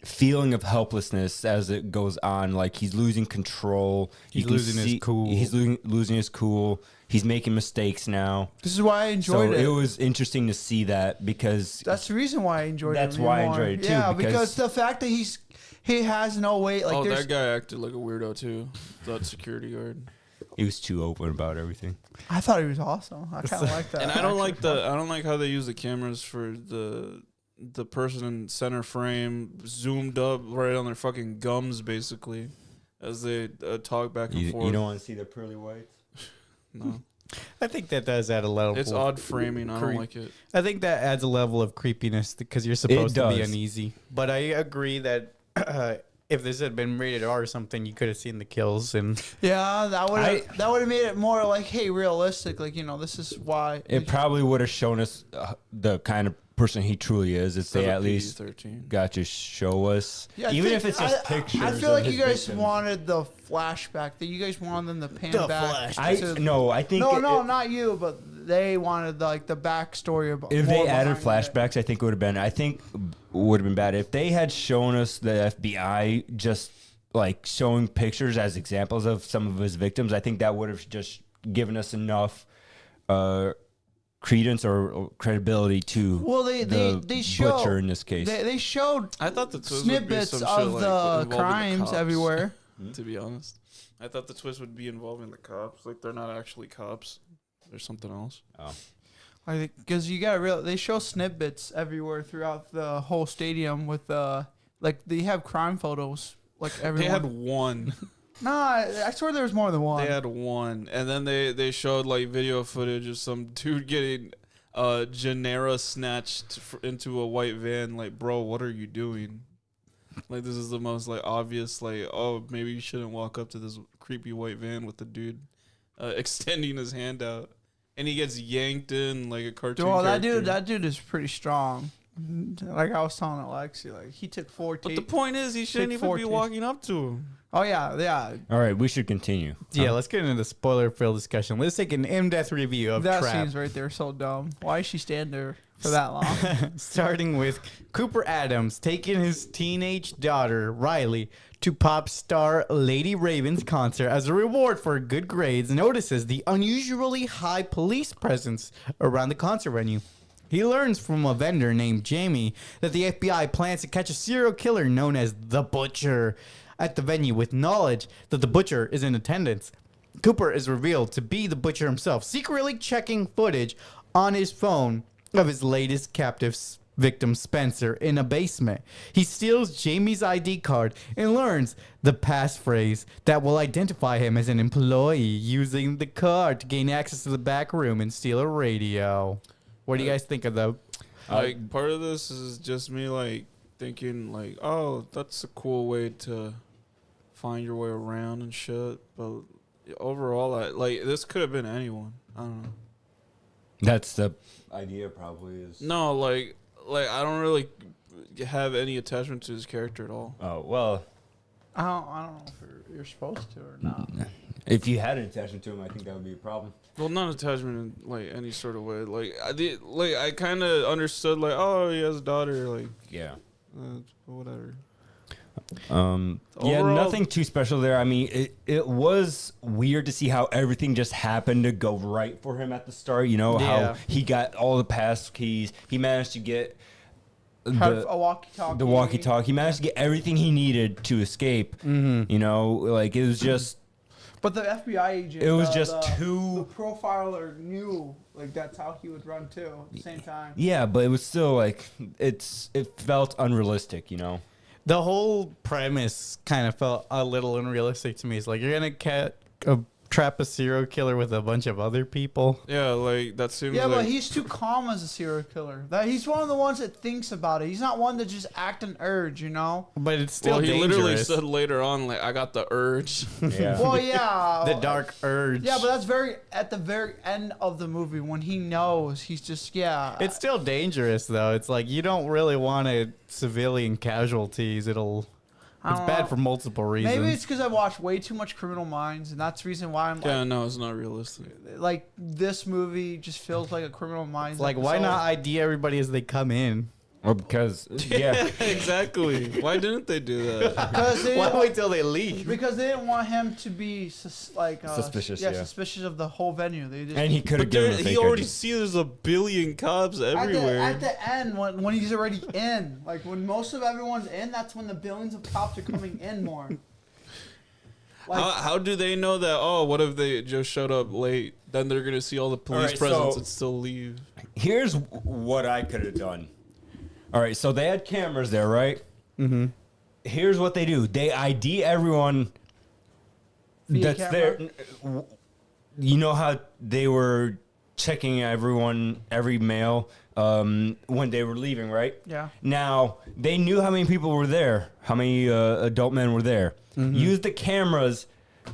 feeling of helplessness as it goes on. Like he's losing control. He's You can losing his cool. He's losing his cool. He's making mistakes now. This is why I enjoyed So it. it was interesting to see that because That's the reason why I enjoyed it. That's even why I more. enjoyed it, too, Yeah, because- because the fact that he has no weight. Like Oh, there's, that guy acted like a weirdo too. That security guard. he was too open about everything. I thought he was awesome. I kind of like that. And I don't like actually. I don't like how they use the cameras for the person in center frame zoomed up right on their fucking gums, basically, as they talk back and forth. You don't want to see the pearly whites. No, I think that does add a level. it's odd framing. I don't Creep. like it. I think that adds a level of creepiness because you're supposed to be does. uneasy. But I agree that if this had been rated R or something, you could have seen the kills and Yeah, that would have made it more like, hey, realistic. Like, you know, this is why. It probably would have shown us the kind of person he truly is if they at least 13. got to show us, Yeah, I even think- if it's just pictures. I feel of like you his guys victims. wanted the flashback. That you guys wanted them to pan The back. flashback. I think No, it- not you, but they wanted like the backstory about. if more they added behind it. flashbacks, I think it would have been. I think would have been bad if they had shown us the FBI just like showing pictures as examples of some of his victims. I think that would have just given us enough credence or credibility to Well, they the showed butcher in this case. They showed I thought the twist would be snippets some of shit like the involving crimes cops, everywhere. To be honest, I thought the twist would be involving the cops. Like they're not actually cops. There's something else. I think because you got real. They show snippets everywhere throughout the whole stadium with like they have crime photos. Like everyone. They had one. Nah, I swear there was more than one. They had one, and then they showed like video footage of some dude getting Genera snatched into a white van. Like, bro, what are you doing? Like, this is the most like obvious. Like, oh, maybe you shouldn't walk up to this creepy white van with the dude extending his hand out, and he gets yanked in like a cartoon. Oh, character. that dude is pretty strong. Like I was telling Alexi, like he took 14. But the point is, he shouldn't Take even be 14. walking up to him. Oh yeah. All right, we should continue. yeah. Let's get into the spoiler-filled discussion. Let's take an in-depth review of That Trap. scene's right there so dumb. Why is she standing there for that long? Starting with Cooper Adams taking his teenage daughter, Riley, to pop star Lady Raven's concert as a reward for good grades, notices the unusually high police presence around the concert venue. He learns from a vendor named Jamie that the FBI plans to catch a serial killer known as the Butcher at the venue, with knowledge that the Butcher is in attendance. Cooper is revealed to be the Butcher himself, secretly checking footage on his phone of his latest captive victim, Spencer, in a basement. He steals Jamie's ID card and learns the passphrase that will identify him as an employee, using the card to gain access to the back room and steal a radio. What do you guys think of the... Like, part of this is just me like thinking like, oh, that's a cool way to find your way around and shit. But overall, like this could have been anyone. I don't know. That's the idea, probably is. No, like I don't really have any attachment to his character at all. Oh well, I don't know if you're supposed to or not. if you had an attachment to him, I think that would be a problem. Well, not attachment in like any sort of way. Like I kind of understood like, oh, he has a daughter. Like, Yeah. whatever. Yeah, Overall- nothing too special there. I mean, it was weird to see how everything just happened to go right for him at the start. You know, Yeah. how he got all the pass keys. He managed to get Have the a walkie-talkie. walkie-talkie. He managed to get everything he needed to escape. You know, like it was just, But the FBI agent. it was the- just the too. profiler knew like that's how he would run too at the same time. Yeah, but it was still like it felt unrealistic. You know. The whole premise kind of felt a little unrealistic to me. It's like, you're going to trap a serial killer with a bunch of other people. Yeah, like that seems. Yeah, like, but he's too calm as a serial killer. That he's one of the ones that thinks about it. He's not one that just act an urge, you know. But it's still Well, he dangerous. literally said later on, like, I got the urge. Yeah. Well, yeah. the dark urge. Yeah, but that's at the very end of the movie when he knows he's just It's still dangerous, though. It's like, you don't really want civilian casualties. It's don't bad know. for multiple reasons. Maybe it's because I watched way too much Criminal Minds, and that's the reason why I'm Yeah, no, it's not realistic. like this movie just feels like a Criminal Minds. It's like, why episode. not ID everybody as they come in? Well, because yeah, exactly. Why didn't they do that? Because they Why didn't, wait till they leave? because they didn't want him to be Suspicious, Yeah, yeah. suspicious of the whole venue. They just and he could have But given there, a he fake already ID. see there's a billion cops everywhere. At the end, when he's already in, like when most of everyone's in, that's when the billions of cops are coming in more. Like, How do they know that? Oh, what if they just showed up late? Then they're gonna see all the police right, presence so- and still leave. Here's what I could have done. All right, so they had cameras there, right? Mm-hmm. Here's what they do: they ID everyone Via that's there. camera? You know how they were checking everyone, every male, when they were leaving, right? Yeah. Now they knew how many people were there, how many adult men were there. Use the cameras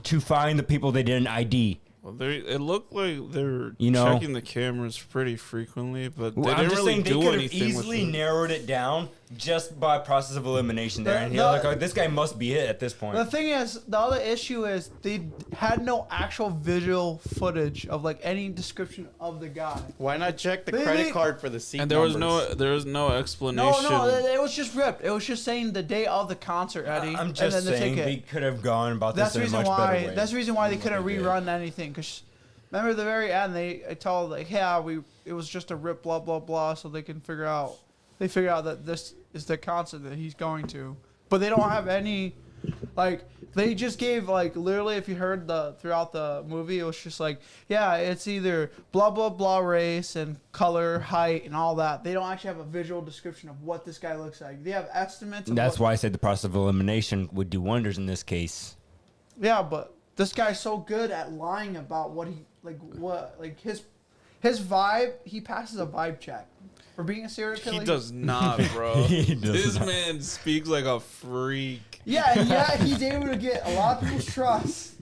to find the people they didn't ID. Well, it looked like they were You know- checking the cameras pretty frequently, but they Well, I'm didn't just really saying they do could have anything easily with it. narrowed it down just by process of elimination there. The- And you're the- like, oh, this guy must be it at this point. The thing is, the other issue is they had no actual visual footage of like any description of the guy. Why not check the They- credit they- card for the seat And there was numbers? no No, explanation. no, it was just ripped. It was just saying the day of the concert, Eddie. I'm and just then the saying ticket. they could have gone about That's this the in a reason much better why. way. That's the reason why they than couldn't what did. rerun anything. Cause remember at the very end, they told like, yeah, it was just a rip, blah blah blah, so they can figure out. They figure out that this is the concert that he's going to, but they don't have any, like they just gave like literally if you heard throughout the movie, it was just like, yeah, it's either blah blah blah race and color, height, and all that. They don't actually have a visual description of what this guy looks like. They have estimates. Of That's what, why I said the process of elimination would do wonders in this case. Yeah, but this guy's so good at lying about what his vibe. He passes a vibe check for being a serial killer. He does not, bro. He does This not. man speaks like a freak. Yeah, and yeah, he's able to get a lot of people's trust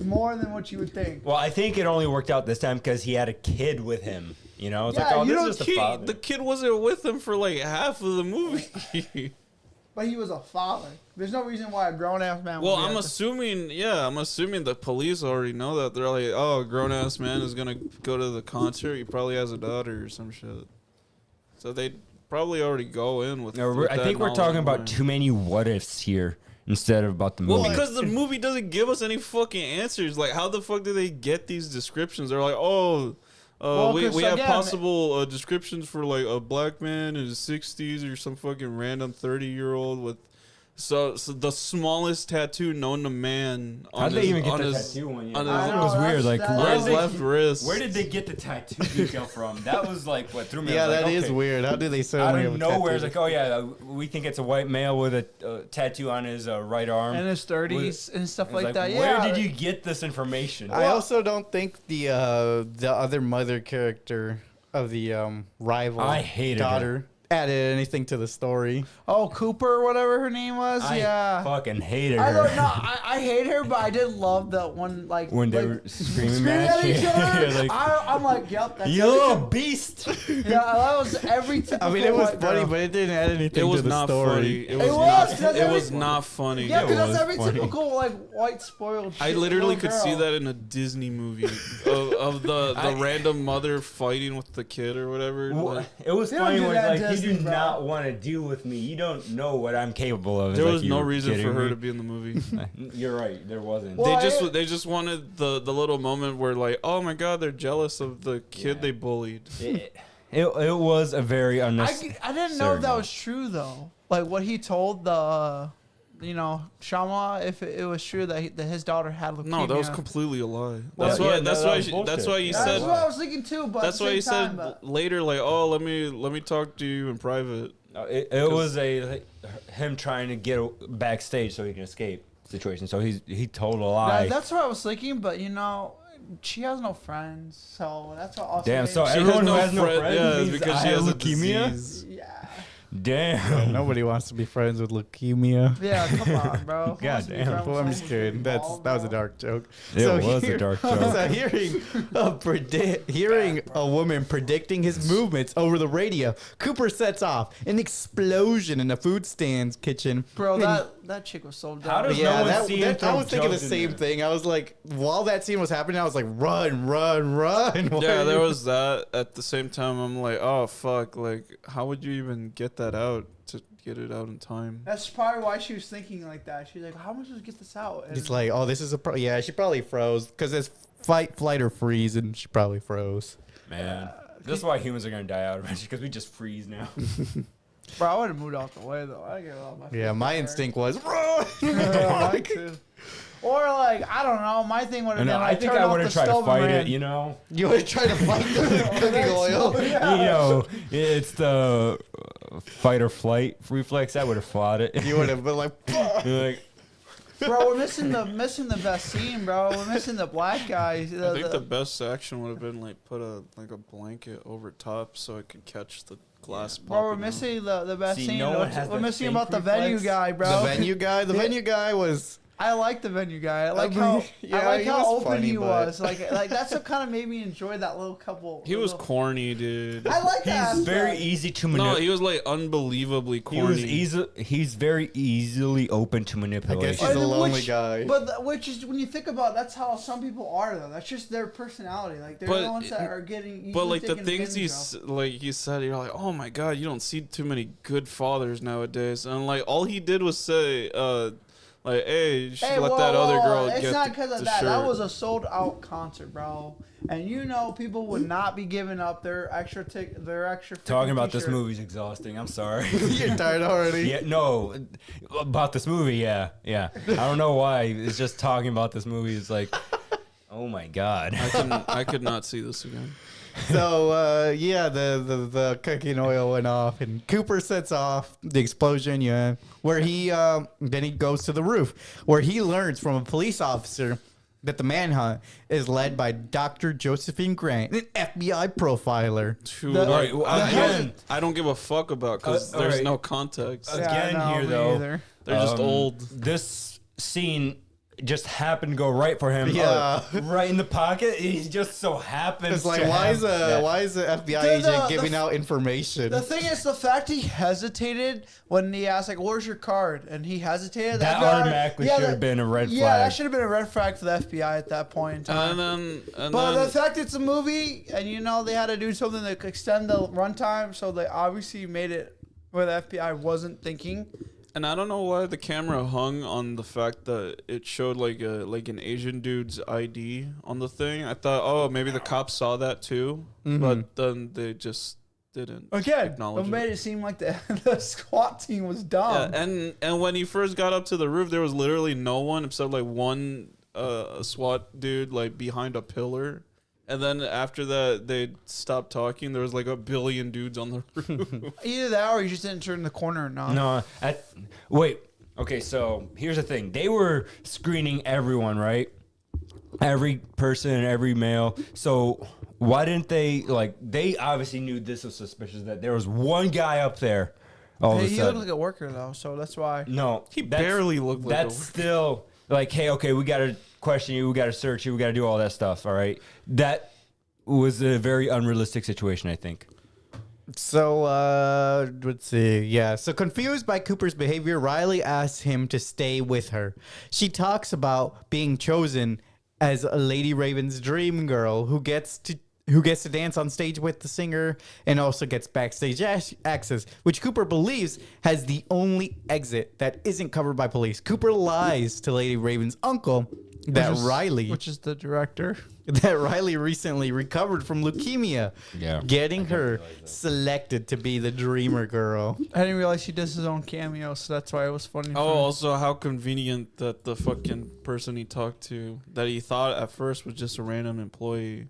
more than what you would think. Well, I think it only worked out this time because he had a kid with him. You know, it's Yeah, like, oh, you this don't is just a father. The kid wasn't with him for like half of the movie. But he was a father. There's no reason why a grown ass man. Well, would be I'm at assuming the police already know that. They're like, oh, a grown ass man is gonna go to the concert. He probably has a daughter or some shit. So they probably already go in with. No, with I that think we're knowledge talking in about mind. too many what ifs here instead of about the movie. Well, because the movie doesn't give us any fucking answers. Like, how the fuck do they get these descriptions? They're like, oh. Well, we 'cause have again- possible descriptions for like a black man in his 60s or some fucking random 30-year-old with so the smallest tattoo known to man on How'd they his, even get on the his, tattoo one? on I his, That was know, weird. Like, that's- on where his did they, left wrist. where did they get the tattoo detail from? That was like what threw me. Yeah, I was that like, is okay. weird. How do they sell Out me of a nowhere, it's tattoo? like, oh yeah, we think it's a white male with a tattoo on his right arm. in his 30s and stuff I was like that. Where Yeah. did you get this information? I also don't think the other mother character of the rival I hated her. daughter added anything to the story. Oh, Cooper or whatever her name was. I Yeah. fucking hated I her. don't know. I hate her, but I did love that one. Like When they like, were screaming screaming at at each you. other. You're like, I'm like, yep. That's you every little typ- beast. Yeah, that was every typical. I mean, it was white funny, girl. but it didn't add anything it was to the not story. funny. It was was, not. that's It was every- not funny. Yeah, It because that's was every funny. typical like white spoiled. I shit literally little could see girl. that in a Disney movie of the random mother fighting with the kid or whatever. Like, It was They don't funny do when that like in you do Disney, bro. not want to deal with me. You don't know what I'm capable of. It's there like, was you no were reason for kidding her me. to be in the movie. You're right. There wasn't. Well, They just wanted the little moment where like, oh my god, they're jealous of the kid they bullied. It was a very unnecessary. I didn't know if that was true though. Like what he told the, Shyamalan, if it was true that his daughter had leukemia. No, that was completely a lie. Well, That's yeah, why. no, that's that why. was That's bullshit. why you That's said. what I was thinking too. But That's at why the you same said time, later, like, oh, let me talk to you in private. It was him trying to get backstage so he can escape situation. So he told a lie. that's what I was thinking. But she has no friends, so that's what also. Damn, made so me- everyone who has no friend- friends yeah, it's means because I she have has a leukemia? disease. Yeah. Damn. Nobody wants to be friends with leukemia. Yeah, come on, bro. Who God wants to be damn. friends with Well, I'm someone just who's kidding. That involved, was a bro? dark joke. It was a dark joke. Hearing a woman predicting his movements over the radio, Cooper sets off an explosion in the food stand's kitchen. Bro, And- that chick was so dumb. How does yeah, no one see him I throw was thinking the jugs in same there? thing. I was like, while that scene was happening, I was like, run, run, run. Why Yeah, are there you- was that. At the same time, I'm like, oh fuck, like, how would you even get that out to get it out in time. That's probably why she was thinking like that. She's like, how am I supposed to get this out? And It's like, oh, this is a yeah. She probably froze because it's fight, flight, or freeze, and she probably froze. Man, this is why humans are gonna die out eventually because we just freeze now. bro, I would have moved out the way though. I get all my Yeah, my instinct was run. mine too. Or like, I don't know. My thing would have been I like, think turn I off would the have tried to stove and fight ran. it. You know, You would try to fight the cooking oil. you know, it's the fight or flight reflex. I would have fought it. You would have been like, You're like, Bro, we're missing the best scene, bro. We're missing the black guys. I think the best action would have been like put a blanket over top so it could catch the glass. Bro, we're popping out. missing the best See, scene. no one has We're that missing fake about the venue reflex. guy, bro. the venue guy. The Yeah. venue guy was. I like the venue guy. I like mean, how yeah, I like he how was open funny, he but- was. Like that's what kind of made me enjoy that little couple. He was little- corny, dude. I like that. he's very aspect. easy to No, manipulate. he was like unbelievably corny. He's very easily open to I manipulation. guess he's a And lonely which- guy. But which is when you think about it, that's how some people are though. That's just their personality. Like they're But the ones that are getting. But easily like the taken things advantage of. like he said, you're like, oh my god, you don't see too many good fathers nowadays. And like all he did was say, like, hey, you should let that other girl It's get not the because of the that. shirt. That was a sold out concert, bro. And you know, people would not be giving up their extra their extra. Talking freaking about this t-shirt. movie's exhausting. I'm sorry. You're tired already. Yeah, no, about this movie. Yeah. I don't know why. It's just talking about this movie is like, oh my god. I could not see this again. So yeah, the cooking oil went off, and Cooper sets off the explosion. Yeah, where he then he goes to the roof, where he learns from a police officer that the manhunt is led by Dr. Josephine Grant, an FBI profiler. Dude, The- like, Alright, I, again- I don't give a fuck about because there's alright. no context. Again no, here, me though. either. They're just old. This scene just happened to go right for him. Yeah. Right in the pocket. He just so happens. It's like, to why have is that. why is the FBI The- agent the- giving the- out information? The thing is, the fact he hesitated when he asked, like, "Where's your card?" and he hesitated. That FBI automatically should have been a red Yeah, that flag. should have been a red flag for the FBI at that point in time. And But then the fact it's a movie, and you know they had to do something to extend the runtime, so they obviously made it where the FBI wasn't thinking. And I don't know why the camera hung on the fact that it showed like an Asian dude's ID on the thing. I thought, oh, maybe the cops saw that too, but then they just didn't Again, acknowledge it made it seem like the SWAT team was dumb. Yeah, and when he first got up to the roof, there was literally no one except like one SWAT dude like behind a pillar. And then after that, they stopped talking. There was like a billion dudes on the roof. Either that, or he just didn't turn the corner enough. No. Wait. Okay, so here's the thing. They were screening everyone, right? Every person, every male. So why didn't they, like, they obviously knew this was suspicious that there was one guy up there all of Hey, a he sudden. looked like a worker though, so that's why. No. He that's- barely looked like That's a- still like, hey, okay, we got to question you. We got to search you. We got to do all that stuff. All right. That was a very unrealistic situation, I think. So, let's see. Yeah. So, confused by Cooper's behavior, Riley asks him to stay with her. She talks about being chosen as a Lady Raven's dream girl who gets to dance on stage with the singer and also gets backstage access, which Cooper believes has the only exit that isn't covered by police. Cooper lies to Lady Raven's uncle that Which is the director. Riley recently recovered from leukemia, Yeah. getting her selected to be the dreamer girl. I didn't realize he does his own cameo, so that's why it was funny. Oh, for me. also how convenient that the fucking person he talked to, that he thought at first was just a random employee,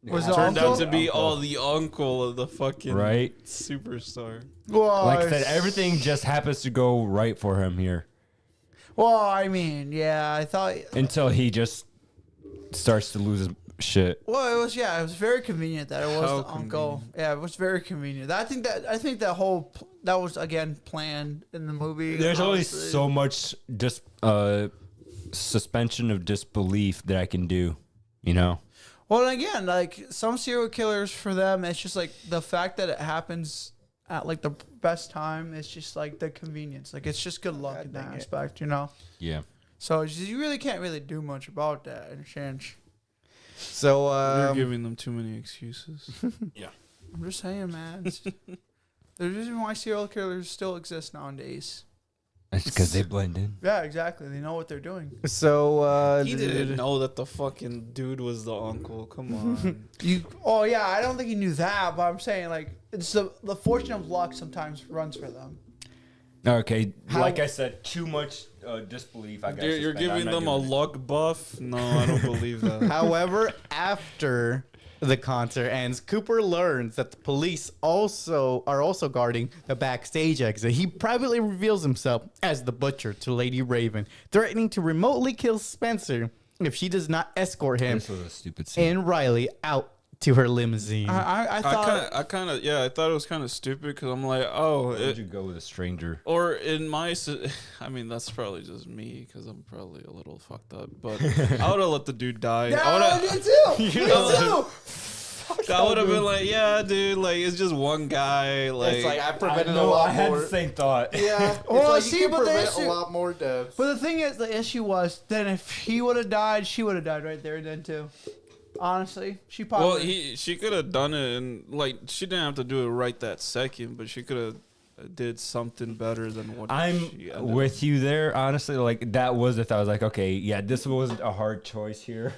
Was the turned uncle? out to be the uncle of the fucking Right. superstar. Well, Like I said, everything just happens to go right for him here Well, I mean, yeah, I thought. until he just starts to lose his shit. Well, it was very convenient that it was How the uncle. convenient. Yeah, it was very convenient. I think that was again planned in the movie. There's only obviously. so much just suspension of disbelief that I can do, you know? Well, and again, like some serial killers, for them, it's just like the fact that it happens at like the best time. It's just like the convenience. Like it's just good luck in that aspect, you know. Yeah. So it's just, you really can't really do much about that in a change. So, You're giving them too many excuses. I'm just saying, man. There's a reason why serial killers still exist nowadays. It's because they blend in. Yeah, exactly. They know what they're doing. So He didn't know that the fucking dude was the uncle. Come on. Oh yeah, I don't think he knew that, but I'm saying like it's the fortune of luck sometimes runs for them. Okay, How- like I said, too much disbelief. I guess You're giving them a luck buff? No, I don't believe that. However, after the concert ends, Cooper learns that the police are also guarding the backstage exit. He privately reveals himself as the butcher to Lady Raven, threatening to remotely kill Spencer if she does not escort him This was a stupid scene. and Riley out to her limousine. I thought I kind of I thought it was kind of stupid because I'm like, oh, Why would you go with a stranger? or in my, I mean, that's probably just me because I'm probably a little fucked up. But I would have let the dude die. yeah, I me would too. Me know, too. have been like, yeah, dude, like it's just one guy. Like, it's like I prevented I a lot I had more. the same thought. Yeah, Well, like see, you can but the prevent issue- a lot more deaths. But the thing is, the issue was then if he would have died, she would have died right there and then too. Honestly, she probably. well, she could have done it, and like she didn't have to do it right that second, but she could have did something better than what I'm she ended up. with you there, honestly. Like that was the thought. I was like, okay, yeah, this wasn't a hard choice here.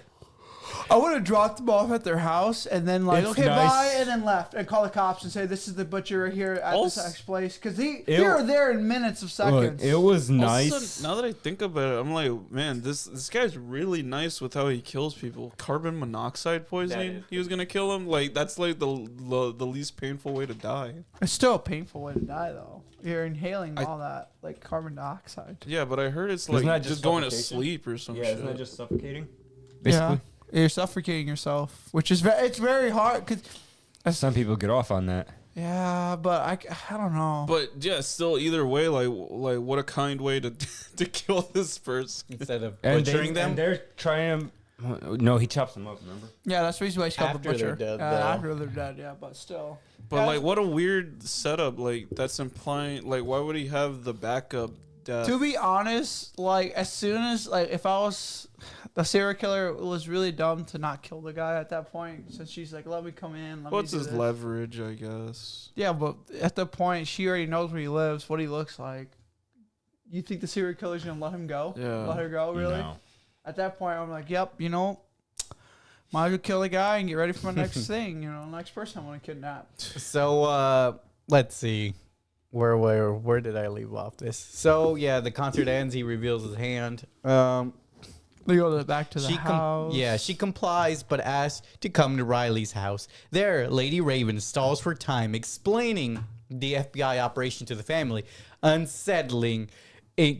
I would have dropped them off at their house and then like, It's okay, nice. bye, and then left and call the cops and say this is the butcher right here at Also- this place because they It- were there in minutes of Look, seconds. it was Also, nice. now that I think about it, I'm like, man, this guy's really nice with how he kills people. Carbon monoxide poisoning. He was gonna kill him. Like that's like the least painful way to die. It's still a painful way to die though. You're inhaling I- all that like carbon dioxide. Yeah, but I heard it's Isn't like that just just going to suffocation? sleep or some Yeah, shit. isn't that just suffocating? Yeah, you're suffocating yourself, which is it's very hard because Some people get off on that. yeah, but I don't know. But yeah, still either way, like what a kind way to to kill this person. Instead of And butchering them, they're trying to. No, he chops them up. Remember? Yeah, that's the reason why he's called the After they're butcher. dead, though. After they're dead, yeah, but still. But Yeah. like, what a weird setup. Like that's implying like why would he have the backup death? To be honest, like as soon as like if I was the serial killer, it was really dumb to not kill the guy at that point. Since she's like, let me come in. What's me do his this. leverage? I guess. Yeah, but at that point, she already knows where he lives, what he looks like. You think the serial killer's gonna let him go? Yeah. Let her go, really? No. At that point, I'm like, yep, you know, might as well kill the guy and get ready for my next thing. You know, next person I want to kidnap. So let's see. Where did I leave off this? So yeah, the concert ends. He reveals his hand. They go back to the house. She complies, but asks to come to Riley's house. There, Lady Raven stalls for time, explaining the FBI operation to the family, unsettling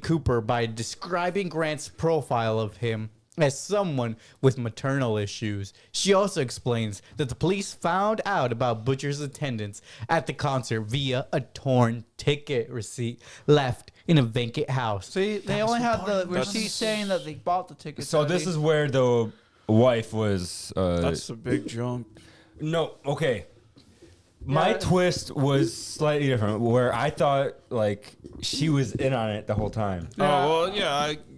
Cooper by describing Grant's profile of him as someone with maternal issues. She also explains that the police found out about Butcher's attendance at the concert via a torn ticket receipt left in a vacant house. See, they only had the That's- receipt saying that they bought the tickets. So this is where the wife was. That's a big jump. No, okay. My Yeah. twist was slightly different, where I thought like she was in on it the whole time. Oh well, yeah.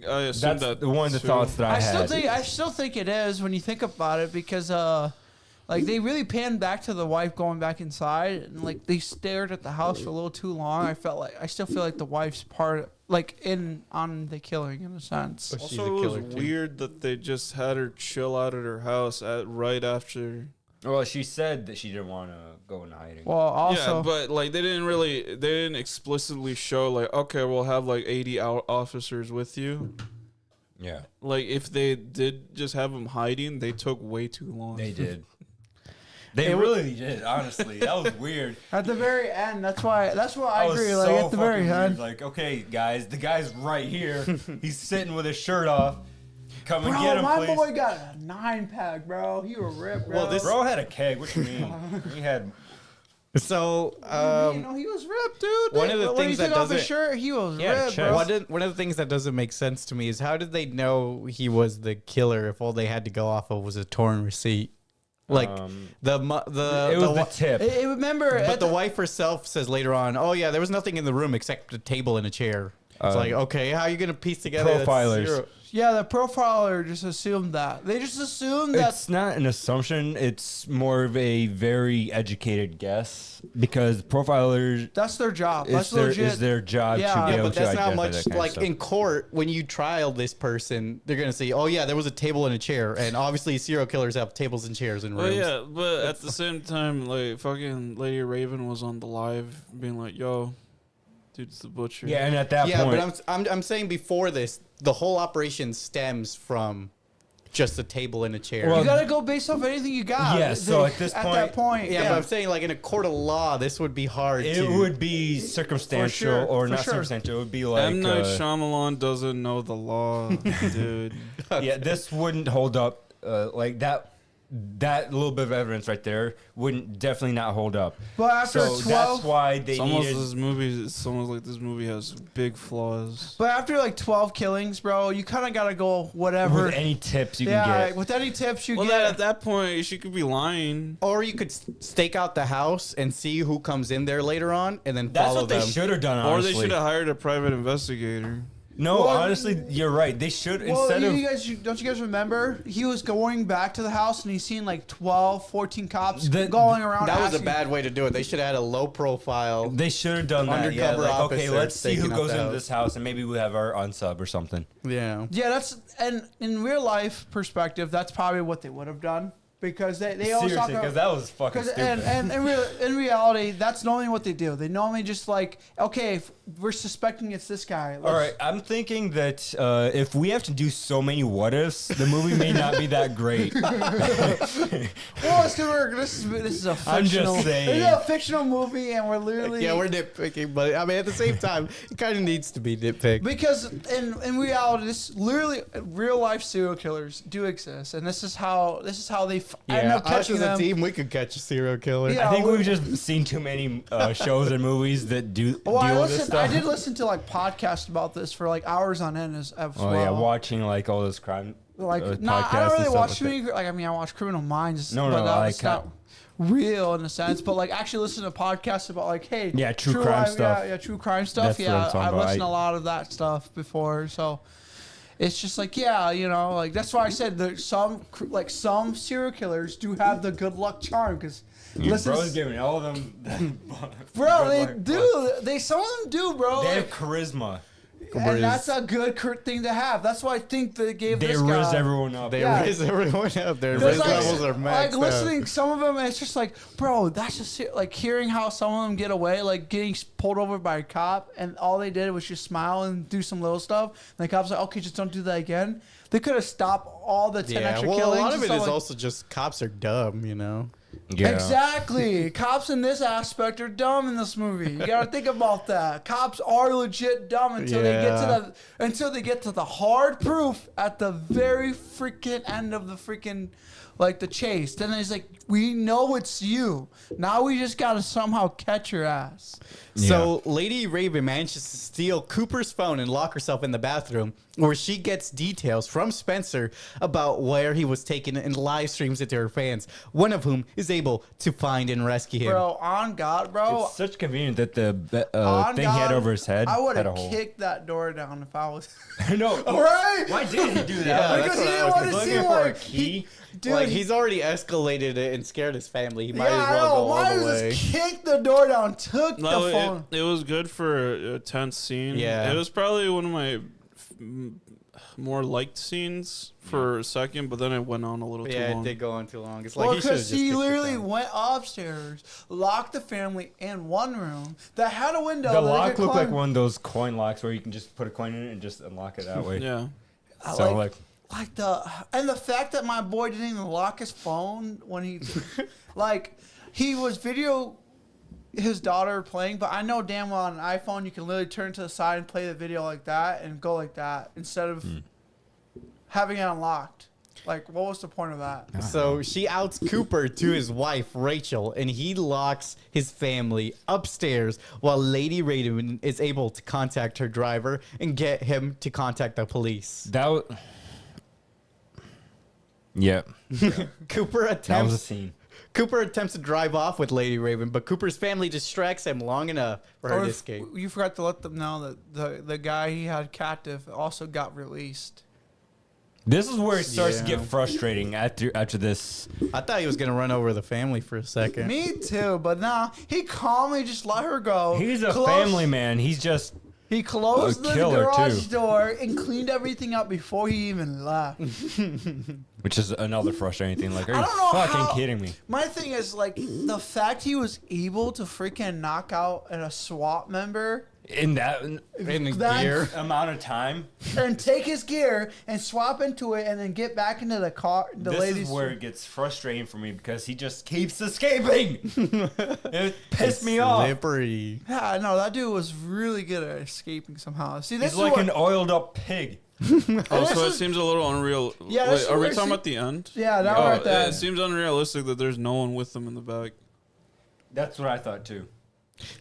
I assume That's that one of the too. thoughts that I had. I still think it is when you think about it because like they really panned back to the wife going back inside and like they stared at the house for a little too long. I still feel like the wife's part like in on the killing in a sense. But she's Also, a it killer, was too. weird that they just had her chill out at her house right after. Well, she said that she didn't want to go in hiding. Well, also Yeah, but like they didn't explicitly show like, okay, we'll have like 80 officers with you. Yeah, Like if they did just have them hiding, they took way too long. they did. They really did. Honestly, that was weird. at the very end, that's why I was agree. Like so at the very fucking end, weird. Like, okay, guys, the guy's right here. He's sitting with his shirt off. Come and bro, get him, my please. boy got a 9-pack, bro. He was ripped, bro. Well, this- Bro had a keg. What you mean? He had. So you know, he was ripped, dude. one of the when things he that took off his doesn't- shirt, he was Yeah, ripped, check. bro. one of the things that doesn't make sense to me is how did they know he was the killer if all they had to go off of was a torn receipt? Like It the was the tip. Remember, but the wife herself says later on, "Oh yeah, there was nothing in the room except a table and a chair." It's like, okay, how are you gonna piece together? that's Profilers. zero? Yeah, the profiler just assumed that. They just assumed that. It's not an assumption. It's more of a very educated guess because profilers. That's their job. That's It's legit. their job Yeah. to be Yeah, able But to that's not identify much that kind of like stuff. in court when you trial this person, they're gonna say, "Oh yeah, there was a table and a chair," and obviously serial killers have tables and chairs in Well, rooms. yeah, but at the same time, like fucking Lady Raven was on the live being like, "Yo, dude's the butcher." Yeah, and at that Yeah, point, but I'm saying before this, the whole operation stems from just a table and a chair. You gotta go based off anything you got. Yeah, so at this at point- that point, yeah, but I'm saying like in a court of law, this would be hard. it to, would be circumstantial sure, or for not sure. circumstantial. It would be like M Night Shyamalan doesn't know the law, dude. yeah, this wouldn't hold up like that. That little bit of evidence right there wouldn't definitely not hold up. But after So 12, that's why they It's almost needed. this movie. It's almost like this movie has big flaws. but after like 12 killings, bro, you kind of gotta go whatever. With any tips you yeah, can get. with any tips you Well, get. at that point, she could be lying. or you could stake out the house and see who comes in there later on, and then That's follow what them. they should have done. Or Honestly, they should have hired a private investigator. no. Well, honestly, you're right. They should well, instead of. don't you guys remember? He was going back to the house and he's seen like 12, 14 cops The- going around. That was a asking- bad way to do it. They should have had a low profile. They should have done that. Yeah, Undercover like, okay, officer let's see who staking out goes the into house. this house, and maybe we have our unsub or something. Yeah. Yeah, that's and in real life perspective, that's probably what they would have done because they always talk Seriously, about. because that was fucking stupid. And in reality, that's normally what they do. They normally just like, okay, if we're suspecting it's this guy. All right, I'm thinking that if we have to do so many what ifs, the movie may not be that great. Well, it's because this is a I'm just fictional. saying. This is a fictional movie, and we're literally. Yeah, we're nitpicking, but I mean, at the same time, it kind of needs to be nitpicked. Because in reality, this literally real life serial killers do exist, and this is how they end Yeah, up us catching as a them. team, we could catch a serial killer. Yeah. I think we've just seen too many shows and movies that do Well, deal with this stuff. I did listen to like podcasts about this for like hours on end as Oh well. yeah, watching like all this crime. Like, podcasts I and don't really stuff watch like too many. Like, I mean, I watch Criminal Minds. No, but no, that's like, not real in a sense. But like, actually listen to podcasts about like, hey, Yeah, true crime life, stuff. Yeah, true crime stuff. That's what Yeah, I'm talking I've about. listened to a lot of that stuff before. So it's just like, yeah, you know, like that's why I said that some serial killers do have the good luck charm because. Listen, Bro's giving all of them. bro, they good do. luck. Some of them do, bro. They have Like, charisma. and that's a good thing to have. That's why I think they gave They this riz guy. everyone up. They Yeah. raise everyone up. Their There's risk levels are maxed like out. listening some of them, it's just like, bro, that's just like hearing how some of them get away, like getting pulled over by a cop, and all they did was just smile and do some little stuff. And the cop's like, okay, just don't do that again. They could have stopped all the 10 Yeah, extra well, a killings. lot of and it stuff is like- also just cops are dumb, you know. Yeah. Exactly. Cops in this aspect are dumb in this movie. You gotta think about that. Cops are legit dumb until they get to the hard proof at the very freaking end of the freaking like the chase. Then it's like, we know it's you. Now we just gotta somehow catch your ass. So Lady Raven manages to steal Cooper's phone and lock herself in the bathroom, where she gets details from Spencer about where he was taken and live streams it to her fans, one of whom is able to find and rescue him. Bro, on God, bro. It's such convenient that the On thing he had God, over his head I would had a have hole. kicked that door down if I was. No. Right? Why did he do that? Yeah, Like, that's Because he what I didn't was want to looking see for where a key. Dude, like he's already escalated it and scared his family. He might yeah, as I well know. go all Why the does way. just kick the door down, took the No, phone? it was good for a tense scene. Yeah. It was probably one of my more liked scenes for a second, but then it went on a little too Yeah, long. it did go on too long. It's Well, like he should have because just he kicked it literally down. went upstairs, locked the family in one room that had a window. The that they lock could looked like climb. one of those coin locks where you can just put a coin in it and just unlock it that way. Yeah. So like Like the fact that my boy didn't even lock his phone when he, like, he was video his daughter playing, but I know damn well on an iPhone you can literally turn to the side and play the video like that and go like that instead of having it unlocked. Like, what was the point of that? So she outs Cooper to his wife, Rachel, and he locks his family upstairs while Lady Raven is able to contact her driver and get him to contact the police. that was. Yeah, Cooper that was a attempts scene. to drive off with Lady Raven, but Cooper's family distracts him long enough for her Or to if escape. you forgot to let them know that the guy he had captive also got released. This is where it starts to Yeah. get frustrating after this. I thought he was gonna run over the family for a second. Me too, but nah, he calmly just let her go. He's a Closed- family man. He's just He closed A the killer, garage too. door and cleaned everything up before he even left. which is another frustrating thing. Like, are I you don't know fucking how- kidding me? My thing is like the fact he was able to freaking knock out a SWAT member In that In the That- gear. amount of time, and take his gear and swap into it and then get back into the car. The this ladies. is where it gets frustrating for me because he just keeps escaping. It pissed me off. Slippery. Yeah, no, that dude was really good at escaping somehow. See, this He's is like what, an oiled up pig. Oh, this so it is- seems a little unreal. Yeah, Wait, this is are we where talking see- about the end? Yeah, now Oh, we're at that. it seems unrealistic that there's no one with them in the back. That's what I thought too.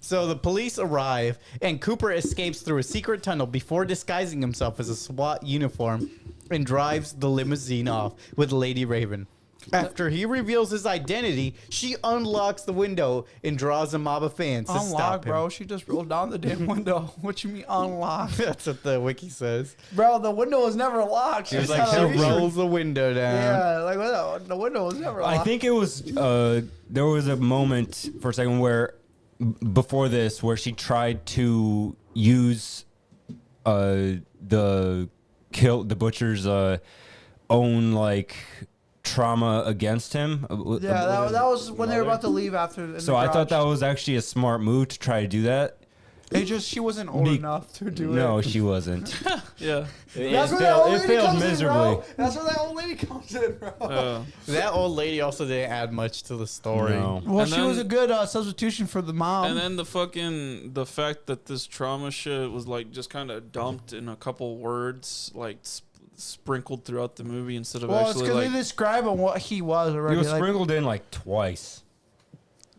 So the police arrive, and Cooper escapes through a secret tunnel before disguising himself as a SWAT uniform and drives the limousine off with Lady Raven. After he reveals his identity, she unlocks the window and draws a mob of fans to stop Unlock, him. bro. She just rolled down the damn window. What you mean unlock? That's what the wiki says. Bro, the window was never locked. She was just like, had a She "Sure, reason." rolls the window down. Yeah, like what the window was never I locked. think it was there was a moment for a second where before this where she tried to use the butcher's own like trauma against him. Yeah, that was when they were about to leave after. in So the I thought garage. that was actually a smart move to try to do that. She wasn't old Be- enough to do it. No, she wasn't. Yeah. That's where that failed, old it lady failed comes in, miserably. bro. That's where that old lady comes in, bro. That old lady also didn't add much to the story. No. Well, And she was a then- good substitution for the mom. And then the fact that this trauma shit was like just kind of dumped in a couple words, like sprinkled throughout the movie instead of well, it's actually because like they describe him what he was He already. was like- sprinkled in like twice.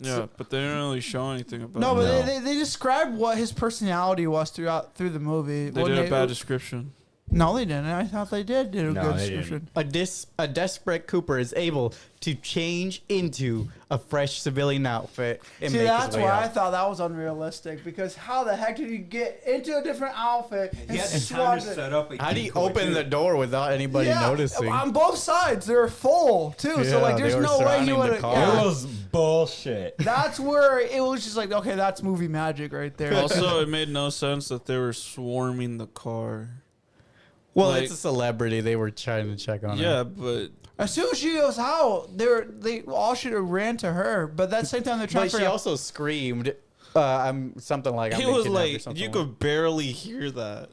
yeah, but they didn't really show anything about. no, it. but No. they described what his personality was through the movie. They When did a bad description. No, they didn't. I thought they did a No, good they didn't. description. A desperate Cooper is able to change into a fresh civilian outfit and See, make that's his way why I out. thought that was unrealistic. Because how the heck did you get into a different outfit and swap it? up. How do you open the door without anybody noticing? On both sides, they're full too. so Yeah, like, there's they were no way he surrounding the would have. car. It Yeah. was bullshit. That's where it was just like, okay, that's movie magic right there. Also, it made no sense that they were swarming the car. Well, like- it's a celebrity. They were trying to check on her. Yeah, but As soon as she goes out, they all should have ran to her. But at the same time, they're trying But to she figure out- also screamed, "I'm something like I'm he being was kidnapped," or like, something you like- could barely hear that.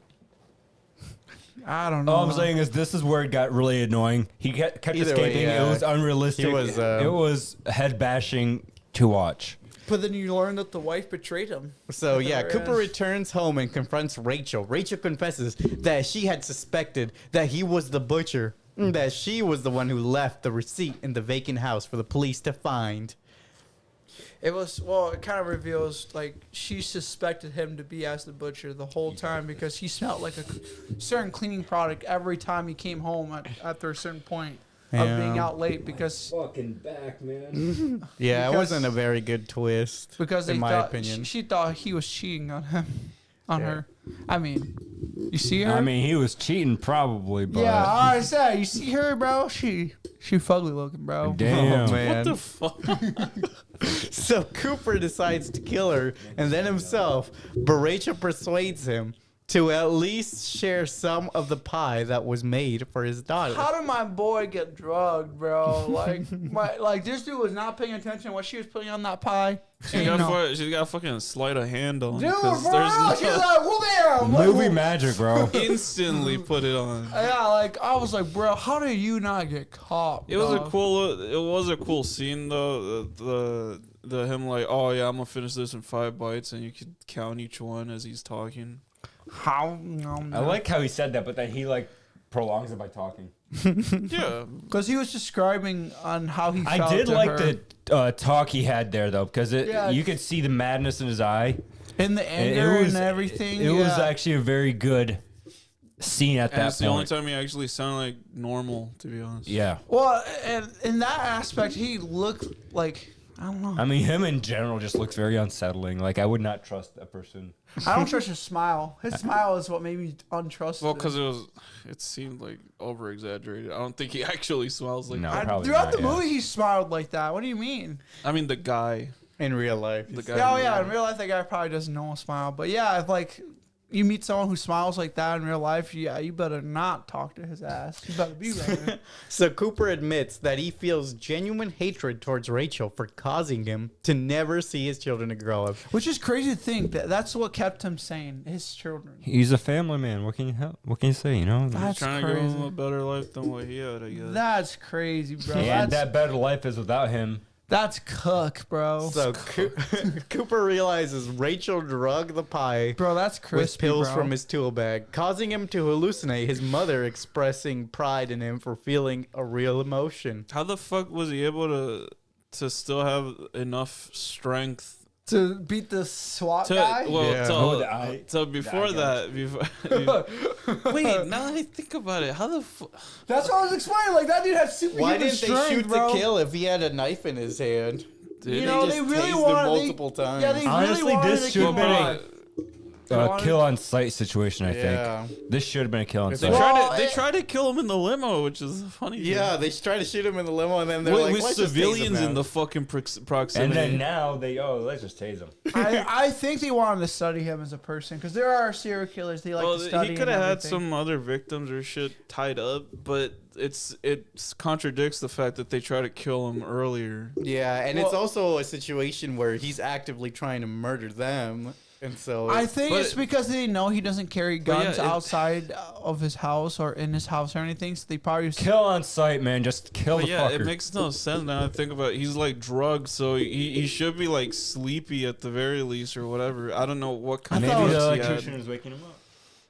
I don't know. All I'm saying is this is where it got really annoying. He kept Either way, escaping. yeah. It was unrealistic. He was, it was head bashing to watch. But then you learn that the wife betrayed him. So yeah, There Cooper is. returns home and confronts Rachel. Rachel confesses that she had suspected that he was the butcher, that she was the one who left the receipt in the vacant house for the police to find. It was well. It kind of reveals like she suspected him to be as the butcher the whole time because he smelled like a certain cleaning product every time he came home after a certain point of Yeah. being out late because Fucking back, man. Yeah, it Because- wasn't a very good twist, because they in my thought opinion. she thought he was cheating on him on her. I mean, you see her? I mean, he was cheating probably, but yeah, I said you see her, bro. She fugly looking, bro. damn. Oh, man. What the fuck? So Cooper decides to kill her and then himself, but Rachel persuades him to at least share some of the pie that was made for his daughter. How did my boy get drugged, bro? Like this dude was not paying attention to what she was putting on that pie. She's got a fucking sleight of hand on. Dude, 'cause bro, there's she's no- like, well, there. Movie magic, bro. instantly put it on. Yeah, like I was like, bro, how did you not get caught? It was dog? it was a cool scene though. The him like, oh yeah, I'm gonna finish this in 5 bites, and you could count each one as he's talking. How? I like how he said that, but then he like prolongs it by talking. Yeah, because he was describing on how he. I felt did to like her. the talk he had there though, because Yeah. you could see the madness in his eye. in the And anger and everything. It was yeah. actually a very good scene at and that it's the only point. time he actually sounded like normal, to be honest. Yeah. Well, and in that aspect, he looked like I don't know. I mean, him in general just looks very unsettling. Like, I would not trust a person. I don't trust his smile. His smile is what made me untrusted. Well, because it seemed like over exaggerated. I don't think he actually smiles like No. that. Probably throughout not, the yeah. movie, he smiled like that. What do you mean? I mean, the guy. In real life. The guy. Yeah, oh yeah, in real life, that guy probably doesn't know a smile. But yeah, if like you meet someone who smiles like that in real life, yeah, you better not talk to his ass. You better be running. So Cooper admits that he feels genuine hatred towards Rachel for causing him to never see his children grow up. Which is crazy to think that that's what kept him sane. His children. He's a family man. What can you help? What can you say? You know. That's Trying to give him crazy. a better life than what he had, I guess. That's crazy, bro. And That's, that better life is without him. that's cook, bro. So Cooper realizes Rachel drugged the pie Bro, that's with crispy, pills bro. from his tool bag, causing him to hallucinate his mother expressing pride in him for feeling a real emotion. How the fuck was he able to still have enough strength To beat the SWAT to guy? well Yeah. Oh, the eye. to before The eye that wait, now that I think about it, how the fuck? That's what I was explaining. Like, that dude had superhuman Why didn't they strength, shoot bro. to kill if he had a knife in his hand? Did know, he? they really tased him wanted- they- multiple times. Yeah, they Honestly, really wanted this to should kill have been him. a kill on sight situation. I Yeah. think this should have been a kill on If They they sight. Well, tried to tried to kill him in the limo, which is a funny. thing. Yeah, they tried to shoot him in the limo, and then they're with, like, with "Let's just tase him civilians in now." the fucking And proximity. then now let's just tase him. I think they wanted to study him as a person because there are serial killers they like well, to study. he could and have had everything. some other victims or shit tied up, but it contradicts the fact that they try to kill him earlier. Yeah, and it's Well- also a situation where he's actively trying to murder them, and so I think But- it's because they know he doesn't carry But yeah, guns it- outside of his house or in his house or anything. So they probably Kill on sight, man. Just kill But the yeah, fucker. it makes no sense now I think about it. He's like drugged, so he should be like sleepy at the very least or whatever. I don't know what kind Maybe of thought the drugs he electrician had. was waking him up.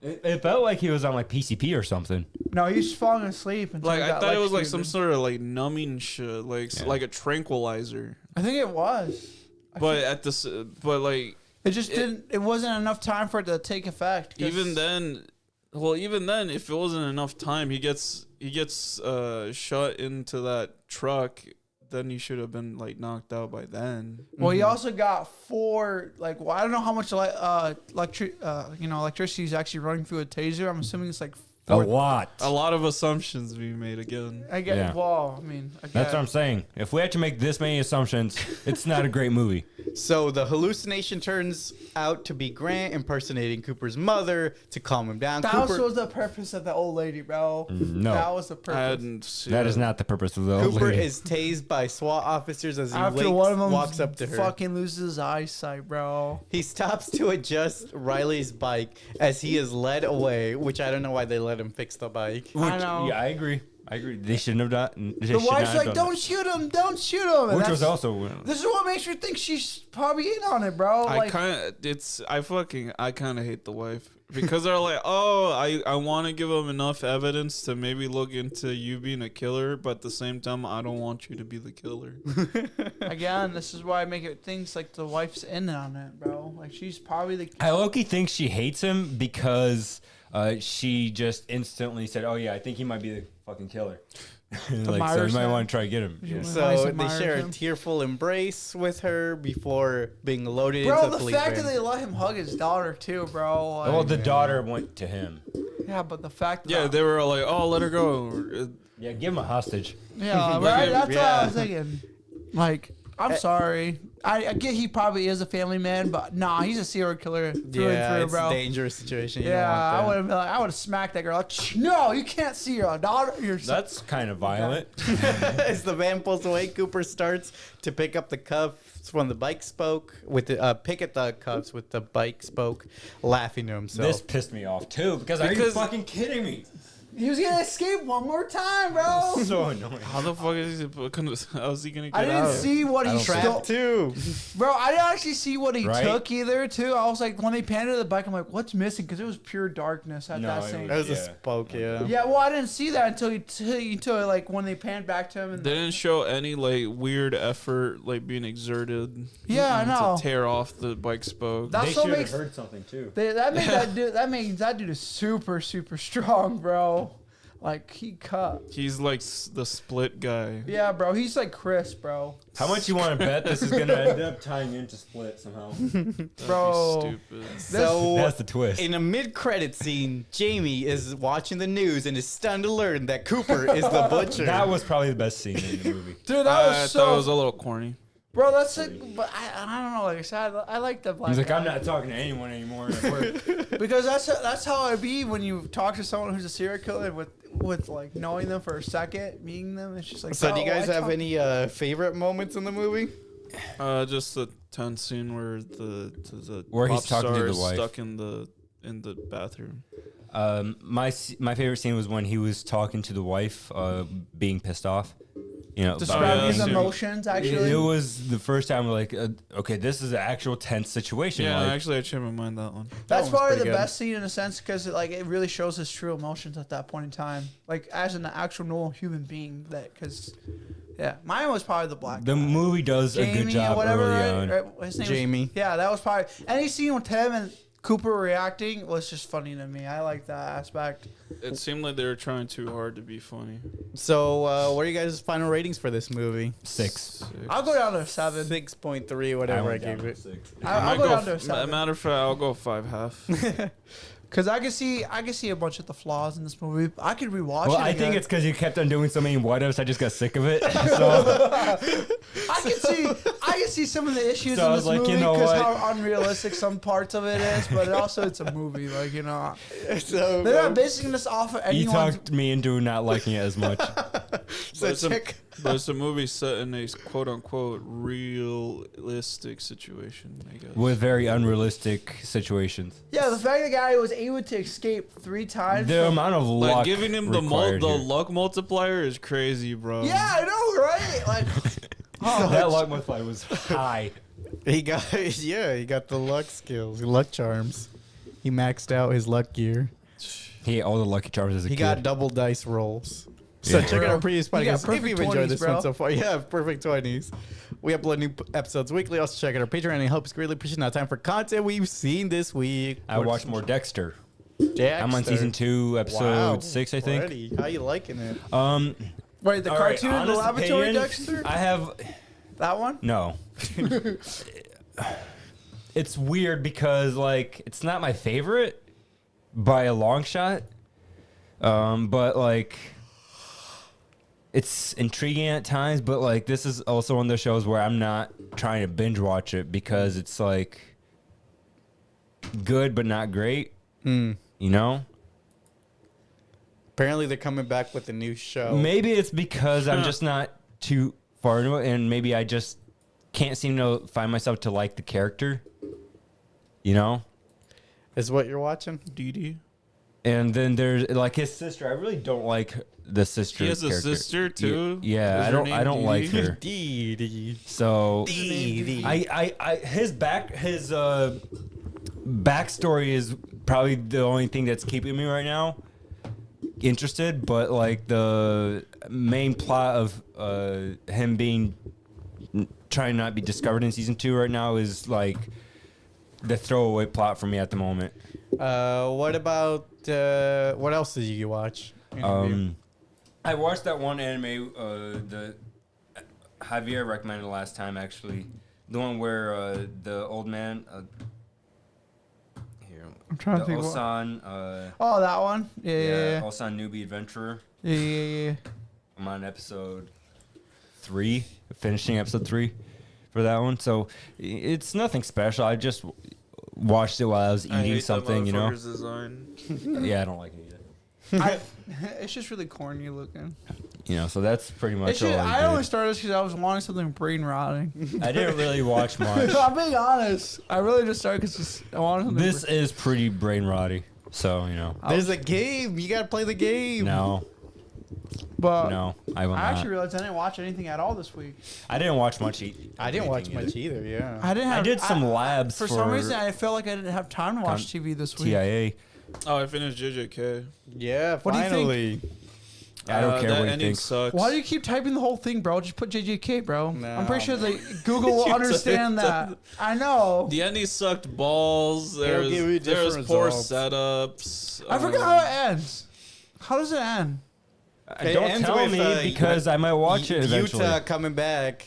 It felt like he was on like PCP or something. no, he's falling asleep. Until Like he I got thought it was like some electrocuted. sort of like numbing shit, like Yeah. like a tranquilizer. I think it was. But at this, but like It just didn't. It wasn't enough time for it to take effect. 'cause- even then, if it wasn't enough time, he gets shot into that truck. Then he should have been like knocked out by then. Well, he also got 4. Like, well, I don't know how much electricity is actually running through a taser. I'm assuming it's like A 4. lot. A lot of assumptions being made again. I get. Yeah. Well, I mean, I That's guess. what I'm saying. If we had to make this many assumptions, it's not a great movie. So the hallucination turns out to be Grant impersonating Cooper's mother to calm him down. That Cooper, was the purpose of the old lady, bro. No. That was the I purpose. hadn't seen That is not the purpose of the old Cooper lady. is tased by SWAT officers as he After one of them walks up to her. fucking loses his eyesight, bro. He stops to adjust Riley's bike as he is led away, which I don't know why they let him fix the bike. I know. Yeah, I agree. They shouldn't have done. They The should wife's not have like, done "Don't shoot him! Don't shoot him!" that. And Which was that's- also. This is what makes you think she's probably in on it, bro. I Like, kind of I kind of hate the wife because they're like, oh, I want to give them enough evidence to maybe look into you being a killer, but at the same time, I don't want you to be the killer. again, this is why I make it things like the wife's in on it, bro. Like, she's probably the. I low-key think she hates him because she just instantly said, "Oh yeah, I think he might be the fucking killer." Like, so Admires you might him. want to try to get him. Yeah. Nice So they admires share a him. tearful embrace with her before being loaded Bro, into the police fact that van. they let him hug his daughter too, bro. Like, Well, the daughter went to him. yeah, but the fact. That, Yeah, they were like, oh, let her go. Yeah, give him a hostage. Yeah, right. That's what I Yeah. was thinking. Like, I'm sorry. I get he probably is a family man, but nah, he's a serial killer through Yeah, and it's through, a bro. dangerous situation. You Yeah, I don't would want have. I would have smacked that girl. Like, no, you can't see your daughter. Your son. That's kind of violent. that. As the van pulls away, Cooper starts to pick up the cuffs from the bike spoke with the pick at the cuffs with the bike spoke, laughing to himself. This pissed me off too because are you Because- fucking kidding me? He was gonna escape one more time, bro. So annoying. How the fuck is he? How's he gonna get I didn't out? see what he stole. Trapped too. Bro, I didn't actually see what he Right? took either, too. I was like, when they panned to the bike, I'm like, what's missing? Because it was pure darkness at No, that it scene. That was a Yeah. spoke, yeah. Yeah, well, I didn't see that until like when they panned back to him. And They didn't show any like weird effort like being exerted. Yeah, I know. To tear off the bike spoke. That's They what should have makes heard something too. that made that dude. That made that dude is super super strong, bro. Like he cut. He's like the Split guy. Yeah, bro. He's like Chris, bro. How much you want to bet this is gonna end up tying into Split somehow? That'd Bro. be stupid. So That's the twist. in a mid-credit scene, Jamie is watching the news and is stunned to learn that Cooper is the butcher. That was probably the best scene in the movie. Dude, that I was thought it so. was a little corny. Bro, that's like. But I don't know. Like I said, I like the black. He's like, guy. I'm not talking to anyone anymore at work. Because that's how it be when you talk to someone who's a serial killer with like knowing them for a second, meeting them. It's just like. So do you oh, guys I have talk- any favorite moments in the movie? Just the tense scene where the Where he's pop talking to star the is wife. stuck in the bathroom. My favorite scene was when he was talking to the wife, being pissed off. You know, Describe yeah, his sure. emotions. It Actually, was the first time we're like, okay, this is an actual tense situation. Yeah, like, actually, I changed my mind that one. that's one's probably the pretty good. best scene in a sense because it really shows his true emotions at that point in time, like as an actual normal human being. That because, yeah, mine was probably the black. the guy. movie does a Jamie good job or whatever, early right? on. Right? His name was- Jamie. yeah, that was probably any scene with him and Cooper reacting was just funny to me. I like that aspect. It seemed like they were trying too hard to be funny. So what are you guys' final ratings for this movie? 6. I'll go down to a 7. 6.3, whatever I went down gave to it. 6. I'll might go down to a f- 7. Matter of fact, I'll go 5.5. Because I can see a bunch of the flaws in this movie. I could rewatch Well, it. I think again. it's because you kept on doing so many what-ifs, I just got sick of it. So I can see some of the issues So I in was this like, movie you know because what? how unrealistic some parts of it is, but also it's a movie. Like So, they're not basing this off of you anyone's. talked me into not liking it as much. so check. But it's a movie set in a quote-unquote realistic situation, I guess. With very unrealistic situations. Yeah, the fact the guy was able to escape 3 times. The from- amount of Like luck giving him the required here. luck multiplier is crazy, bro. yeah, I know, right? Like, oh, That luck multiplier was high. He got he got the luck skills, luck charms. He maxed out his luck gear. He ate all the Lucky Charms as a He kid. got double dice rolls. So check out our previous You got podcast if perfect you've enjoyed 20s, this bro. one so far. Yeah, perfect 20s. We upload new episodes weekly. Also check out our Patreon and it helps greatly appreciate our time for content we've seen this week. I watched more Dexter. Dexter. I'm on season 2, episode Wow, 6, I think. already. How you liking it? wait, the all right, cartoon, the honest laboratory opinion, Dexter, I have that one. no. It's weird because like it's not my favorite by a long shot. But like it's intriguing at times, but like this is also one of those shows where I'm not trying to binge watch it because it's like good but not great. You know? Apparently they're coming back with a new show. Maybe it's because I'm just not too far into it, and maybe I just can't seem to find myself to like the character. You know? Is what you're watching? DD. And then there's like his sister. I really don't like the sister. He has a character. sister too. Yeah, Is I her don't. name I don't Dee like Dee? her. Dee. So Dee. his backstory is probably the only thing that's keeping me right now interested. But like the main plot of him being trying not to be discovered in season 2 right now is like the throwaway plot for me at the moment. What about what else did you watch? I watched that one anime, the Javier recommended last time actually, the one where the old man. Here, I'm trying to the think what- Osan, Oh, that one. Yeah. Osan Newbie Adventurer. Yeah. I'm on episode 3, finishing episode 3 for that one. So it's nothing special. I just watched it while I was I eating hate something, that you know. motherfucker's design. Yeah, I don't like it either. It's just really corny looking. You know, so that's pretty much It's all just, I I only did. started because I was wanting something brain rotting. I didn't really watch much. I'm being honest. I really just started because I wanted something. This is pretty brain rotty. So, you know. There's a game. You gotta play the game. No, but no, I will I not. actually realized I didn't watch anything at all this week. I didn't watch much. I didn't watch much either. Yeah. I didn't. I Have, did some labs for some reason. I felt like I didn't have time to watch TV this week. TIA. Oh, I finished JJK. Yeah. What do you think? Finally. I don't care that what you ending think. sucks. Why do you keep typing the whole thing, bro? Just put JJK, bro. No, I'm pretty sure man. that Google will You understand typed that. I know. The ending sucked balls. It'll give you There was different poor results. setups. I forgot how it ends. How does it end? It Don't ends tell with, me because I might watch it eventually. Utah coming back.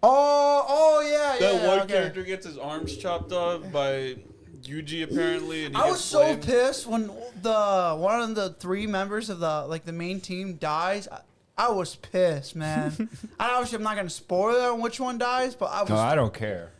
Oh yeah, yeah. That one okay. character gets his arms chopped off by Yuji apparently, and he I gets was so blamed. pissed when one of the 3 members of the main team dies. I was pissed, man. Obviously, I'm not gonna spoil it on which one dies, but I was. No, I don't care.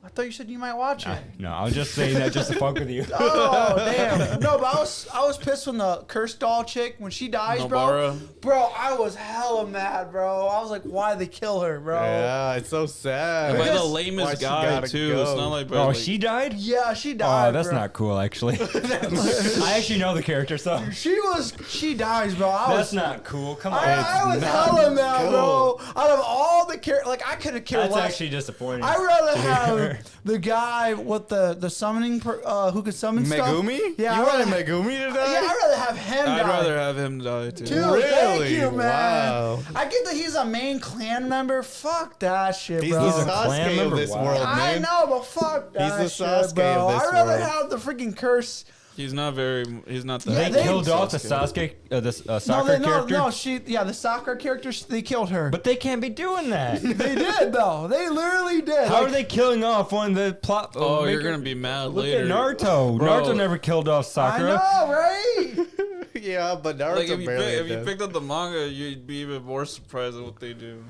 I thought you said you might watch it. No, I was just saying that just to fuck with you. Oh damn! No, but I was pissed when the cursed doll chick when she dies, bro. Nobara. Bro, I was hella mad, bro. I was like, why they kill her, bro? Yeah, it's so sad. And by the Because- Why lamest she guy gotta too. go? It's not like by, Oh, like, she died? Yeah, she died. Oh, that's bro. not cool, actually. I actually know the character, so She dies, bro. that's not cool. Come on. I was not hella mad, bro. cool. Out of all the characters, like I could have cared That's less. actually disappointing. I'd rather have the guy with the summoning, who could summon stuff. Megumi? Yeah, you I'd wanted rather, Megumi to die? yeah, I'd rather have him I'd die. rather have him die too. Dude, thank Really? you, man. Wow. I get that he's a main clan member. Fuck that shit, He's bro. the a clan Sasuke member? of this Wow. world, I man. know, but fuck that the shit, Sasuke bro. of this I'd rather world. have the freaking curse. He's not very. He's not that. Yeah, They they- killed off the Sasuke, the soccer character. The soccer character, they killed her. But they can't be doing that. they did though. They literally did. How Like, are they killing off one of the plot? Oh, you're maker- gonna be mad Look later. at Naruto. Bro. Naruto never killed off I Sakura. know, right? Yeah, but Naruto Like if you, barely if you does. picked up the manga, you'd be even more surprised at what they do.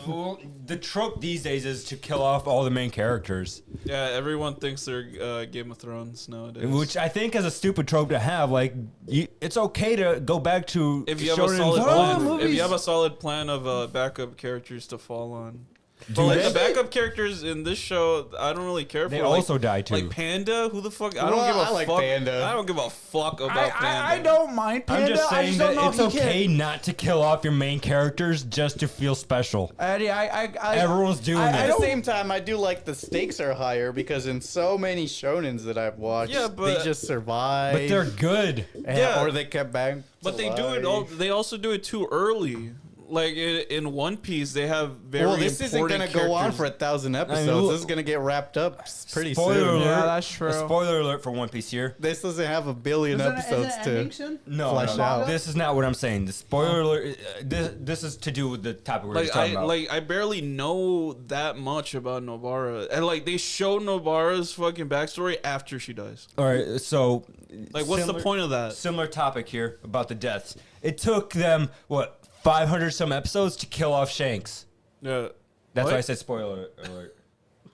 Well, the trope these days is to kill off all the main characters, Yeah, everyone thinks they're Game of Thrones nowadays. which I think is a stupid trope to have. Like, it's okay to go back to if you have a shonen solid all plan, the if movies. you have a solid plan of backup characters to fall on. Do But like they? the backup characters in this show, I don't really care for. They like, also die too. Like Panda, who the fuck? I Well, don't give a I like fuck. Panda. I don't give a fuck about Panda. I don't mind Panda. I'm just I saying just don't that know it's if he okay can. not to kill off your main characters just to feel special. Eddie, Everyone's doing At it. the same time, I do like the stakes are higher because in so many shonens that I've watched, Yeah, but- they just survive. But they're good. Yeah. or they kept back. But they do it all. They also do it too early. Like in One Piece, they have very Well, this isn't important gonna go on characters. for 1,000 episodes. look- This is gonna get wrapped up pretty Spoiler soon. alert. Yeah, that's true. A spoiler alert for One Piece here. This doesn't have a billion episodes to. No, Flesh no, out. This is not what I'm saying. The spoiler alert. This is to do with the topic we're just talking about. I barely know that much about Nobara, and like they show Nobara's fucking backstory after she dies. All right, so Like, what's the point of that? Similar topic here about the deaths. It took them what 500 some episodes to kill off Shanks. Yeah. That's What? why I said spoiler alert.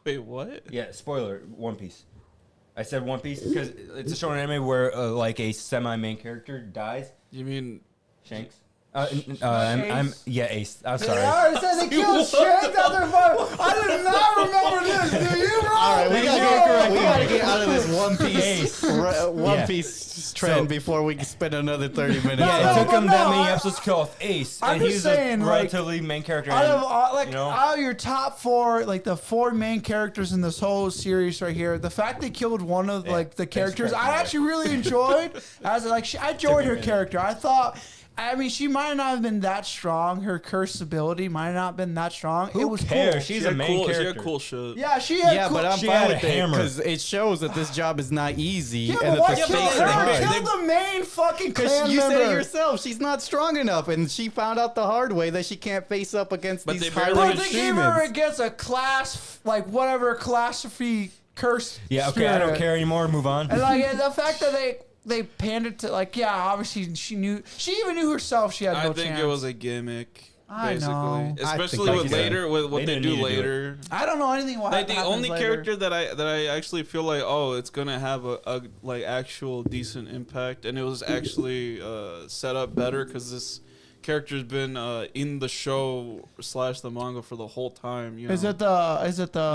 Wait, what? Yeah, spoiler. One Piece. I said One Piece because it's a show anime where like a semi-main character dies. You mean? Shanks. I'm yeah Ace. I'm sorry. I already said they killed Shanks out there. I did not remember this. Do you, bro? All right, we gotta get out of this One Piece Ace. One Yeah. Piece trend So- before we spend another 30 minutes. Yeah, on it took it. him no, that many I- episodes to kill off Ace, I'm and just he's saying, a like, relatively main character. Out and, of like you know, out of your top 4, like the 4 main characters in this whole series right here, the fact they killed one of like the characters, I actually really enjoyed. As like I enjoyed her character. I thought. I mean, she might not have been that strong. Her curse ability might not have been that strong. who it was cares? cool. She's She a had main cool, character. She had cool shit. Yeah, she had. Yeah, cool, but I'm She fine had a with it hammer. because it shows that this job is not easy Yeah, and but that why the kill stakes her? are high. Kill the main fucking Because clan you said member. it yourself, she's not strong enough, and she found out the hard way that she can't face up against But these they barely high-rated But they gave her demons. against a class, like whatever classy curse. Yeah, okay, I don't spirit. care anymore. Move on. And like the fact that they pandered to like, yeah, obviously she even knew herself she had no I think chance. it was a gimmick. I Basically, know. especially I with think so. later with what They they didn't do need to do it. later. I don't know anything. What Like the happens only later. character that I actually feel like, oh, it's gonna have a like actual decent impact, and it was actually set up better because this character's been in the show / the manga for the whole time. You know? Is it the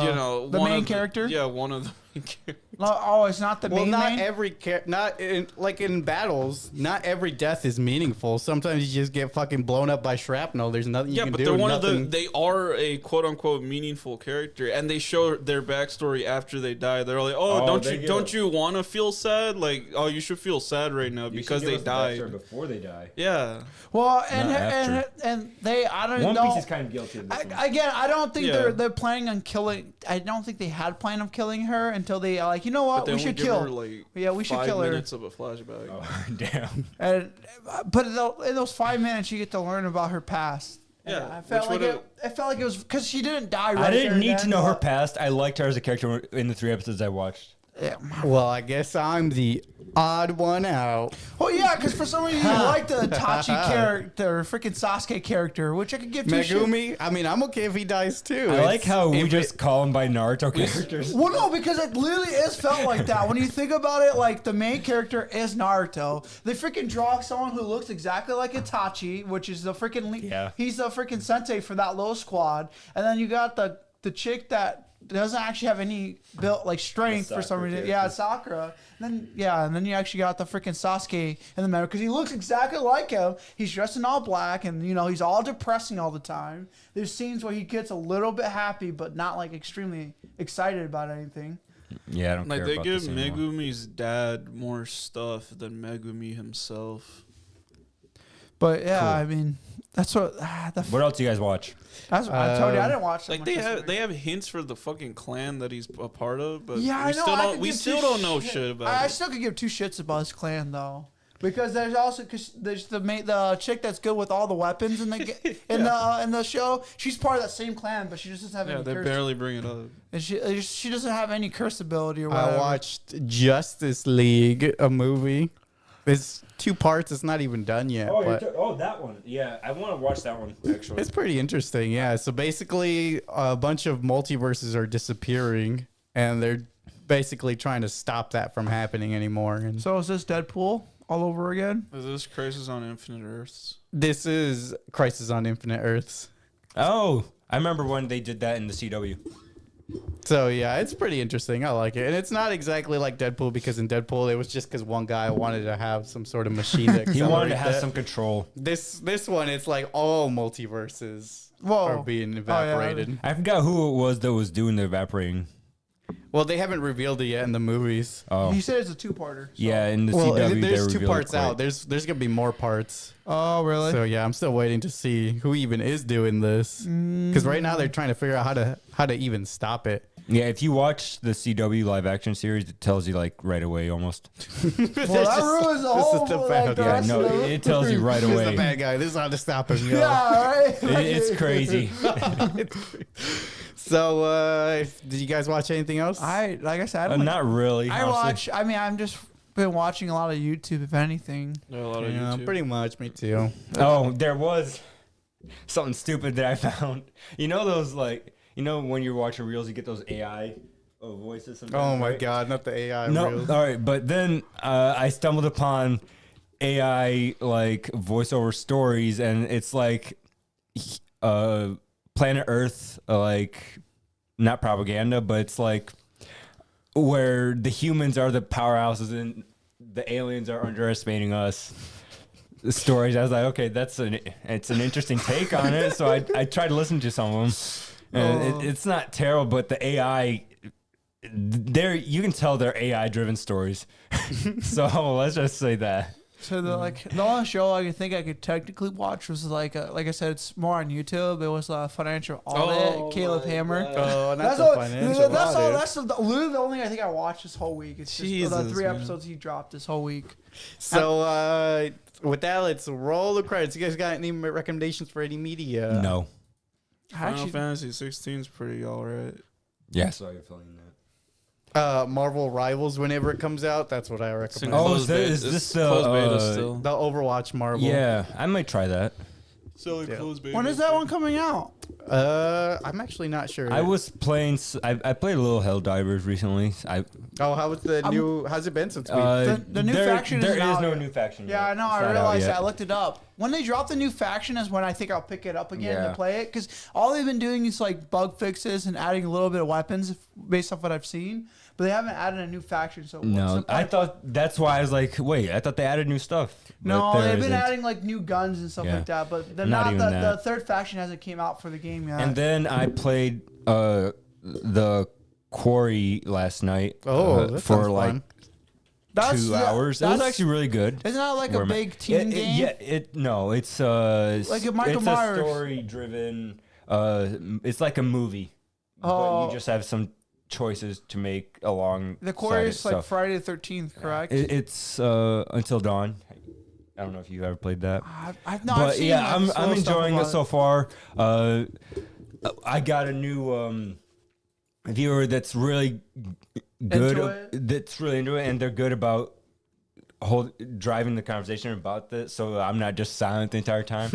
you know the one main of character? Yeah, one of the main characters. Oh, it's not the Well, main. not main? every not in, like in battles. Not every death is meaningful. Sometimes you just get fucking blown up by shrapnel. There's nothing you Yeah, can but do. they're one of the. nothing- They are a quote unquote meaningful character, and they show their backstory after they die. They're like, oh, they don't give you want to feel sad? Like, oh, you should feel sad right now because they died. before they die. Yeah. Well, Not after. and they I don't One know. Piece is kind of guilty of this one. Again, I don't think Yeah. they're planning on killing. I don't think they had plan of killing her until they are like, you know But what, they we only should give kill. her like Yeah, we should 5 kill her. minutes of a flashback. Oh, damn. And but in those 5 minutes, you get to learn about her past. And Yeah, I felt which like would've- it felt like it was because she didn't die. Right I didn't there need and to then, know her but- past. I liked her as a character in the 3 episodes I watched. Yeah. Well, I guess I'm the odd one out. Well, yeah, because for some reason you like the Itachi character, freaking Sasuke character, which I could give two shits. Megumi, I mean, I'm okay if he dies too. I like how we if just call him by Naruto characters. Well, no, because it literally is felt like that. When you think about it, like the main character is Naruto. They freaking draw someone who looks exactly like Itachi, which is the freaking Yeah. He's the freaking sensei for that little squad, and then you got the chick that doesn't actually have any built like strength for some Sakura reason. character. Yeah, Sakura. And then you actually got the freaking Sasuke in the middle because he looks exactly like him. He's dressed in all black, and he's all depressing all the time. There's scenes where he gets a little bit happy, but not like extremely excited about anything. Yeah, I don't Like care they about give this anymore. Megumi's dad more stuff than Megumi himself. But yeah, Cool. I mean, that's what. What else do you guys watch? That's what I told you. I didn't watch that Like much they this have week. they have hints for the fucking clan that he's a part of, but Yeah, I we know. still I don't could we give still two don't know shit about I it. still could give two shits about his clan though, because there's the chick that's good with all the weapons in the in the show. She's part of that same clan, but she just doesn't have Yeah, any they curse. barely bring it up. And she doesn't have any curse ability or whatever. I watched Justice League, a movie. It's 2 parts. It's not even done yet, but that one. Yeah, I want to watch that one actually. it's pretty interesting. Yeah. So basically, a bunch of multiverses are disappearing, and they're basically trying to stop that from happening anymore. And So is this Deadpool all over again? Is this Crisis on Infinite Earths? this is Crisis on Infinite Earths. Oh, I remember when they did that in the CW. So yeah, it's pretty interesting. I like it, and it's not exactly like Deadpool because in Deadpool it was just because one guy wanted to have some sort of machine that He wanted to accelerate have that. some control. This one, it's like all multiverses Whoa. are being yeah. evaporated. I forgot who it was that was doing the evaporating. Well, they haven't revealed it yet in the movies. Oh, He said it's a 2-parter. So. yeah, in the Well, CW they there's 2 revealed parts it out. quick. There's gonna be more parts. Oh really? So yeah, I'm still waiting to see who even is doing this. Because right now they're trying to figure out how to even stop it. Yeah, if you watch the CW live action series, it tells you like right away almost. Well, that ruins the whole. the like, bad the guy. Yeah, rest no, of the- it tells you right This is the away. bad guy. This is how to stop him. Yo. Yeah, right. It's crazy. So, did you guys watch anything else? Like I said, I don't Not really. I honestly. watch. I mean, I'm just been watching a lot of YouTube, if anything. There are a lot of Yeah, YouTube. pretty much. Me too. Oh, there was something stupid that I found. You know those when you're watching reels, you get those AI voices. Sometimes, Oh my right? god, not the AI No, reels. all right, but then I stumbled upon AI like voiceover stories, and it's like Planet Earth, like not propaganda, but it's like where the humans are the powerhouses and the aliens are underestimating us. The stories, I was like, okay, it's an interesting take on it. So I tried to listen to some of them, and it's not terrible, but the AI. You can tell they're AI driven stories. So let's just say that. So the only show I could think I could technically watch was like I said, it's more on YouTube. It was Financial Audit, Caleb my Hammer. God. Oh, That's not all. the financial That's all. audit. That's literally the only thing I think I watched this whole week. It's just the Jesus, 3 man. episodes he dropped this whole week. So, with that, let's roll the credits. You guys got any recommendations for any media? No. Final Actually, Fantasy 16 is pretty alright. Yeah. So you're feeling that. Marvel Rivals, whenever it comes out, that's what I recommend. Oh, Closed is beta- this it's closed beta the, still? The Overwatch Marvel. Yeah, I might try that. Still Yeah. closed beta. when is that one coming out? I'm actually not sure. I was playing. I played a little Helldivers recently. How was the new? How's it been since we? The new faction There isn't out no yet. new faction. Yeah, yet. I know. It's I not out realized yet. that. I looked it up. When they drop the new faction is when I think I'll pick it up again Yeah. to play it. Because all they've been doing is like bug fixes and adding a little bit of weapons based off what I've seen. But they haven't added a new faction. So what's No, the point? I thought that's why I was like, wait, I thought they added new stuff. No, But there they've been isn't. adding like new guns and stuff Yeah. like that. But they're Not not, even the that. third faction hasn't came out for the game yet. And then I played the Quarry last night. Oh, that for sounds like fun. 2 hours. It was actually really good. Isn't that like a Where am I- big team game? Yeah, it's Like a Michael it's Myers. a story driven. It's like a movie. But Oh. you just have some choices to make along The core is like Friday the 13th, correct? It's Until Dawn. I don't know if you've ever played that. I've But seen yeah, like, I'm slow stuff enjoying it about so far. I got a new viewer that's really good. Into it? That's really into it, and they're good about driving the conversation about this, so I'm not just silent the entire time.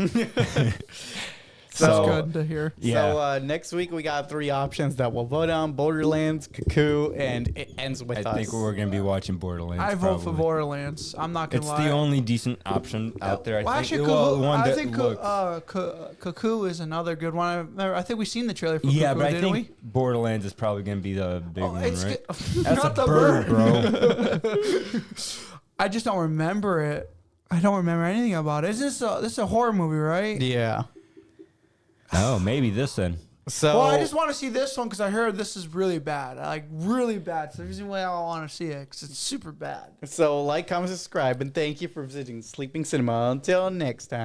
That's So, good to hear. Yeah. So next week we got 3 options that we'll vote on: Borderlands, Cuckoo, and It Ends With I Us. think we're gonna be watching Borderlands. I vote for probably. Borderlands. I'm not gonna It's lie. the only decent option out there. Well, I think. actually, Well, one I that think looks. Cuckoo is another good one. I think we've seen the trailer for Yeah, Cuckoo, but I didn't think we? Borderlands is probably gonna be the big one, It's right? That's That's a bird, bro. I just don't remember it. I don't remember anything about it. This is a horror movie, right? Yeah. Oh, maybe this then. So Well, I just want to see this one because I heard this is really bad. Like, really bad. So, the reason why I want to see it because it's super bad. like, comment, subscribe, and thank you for visiting Sleeping Cinema. Until next time.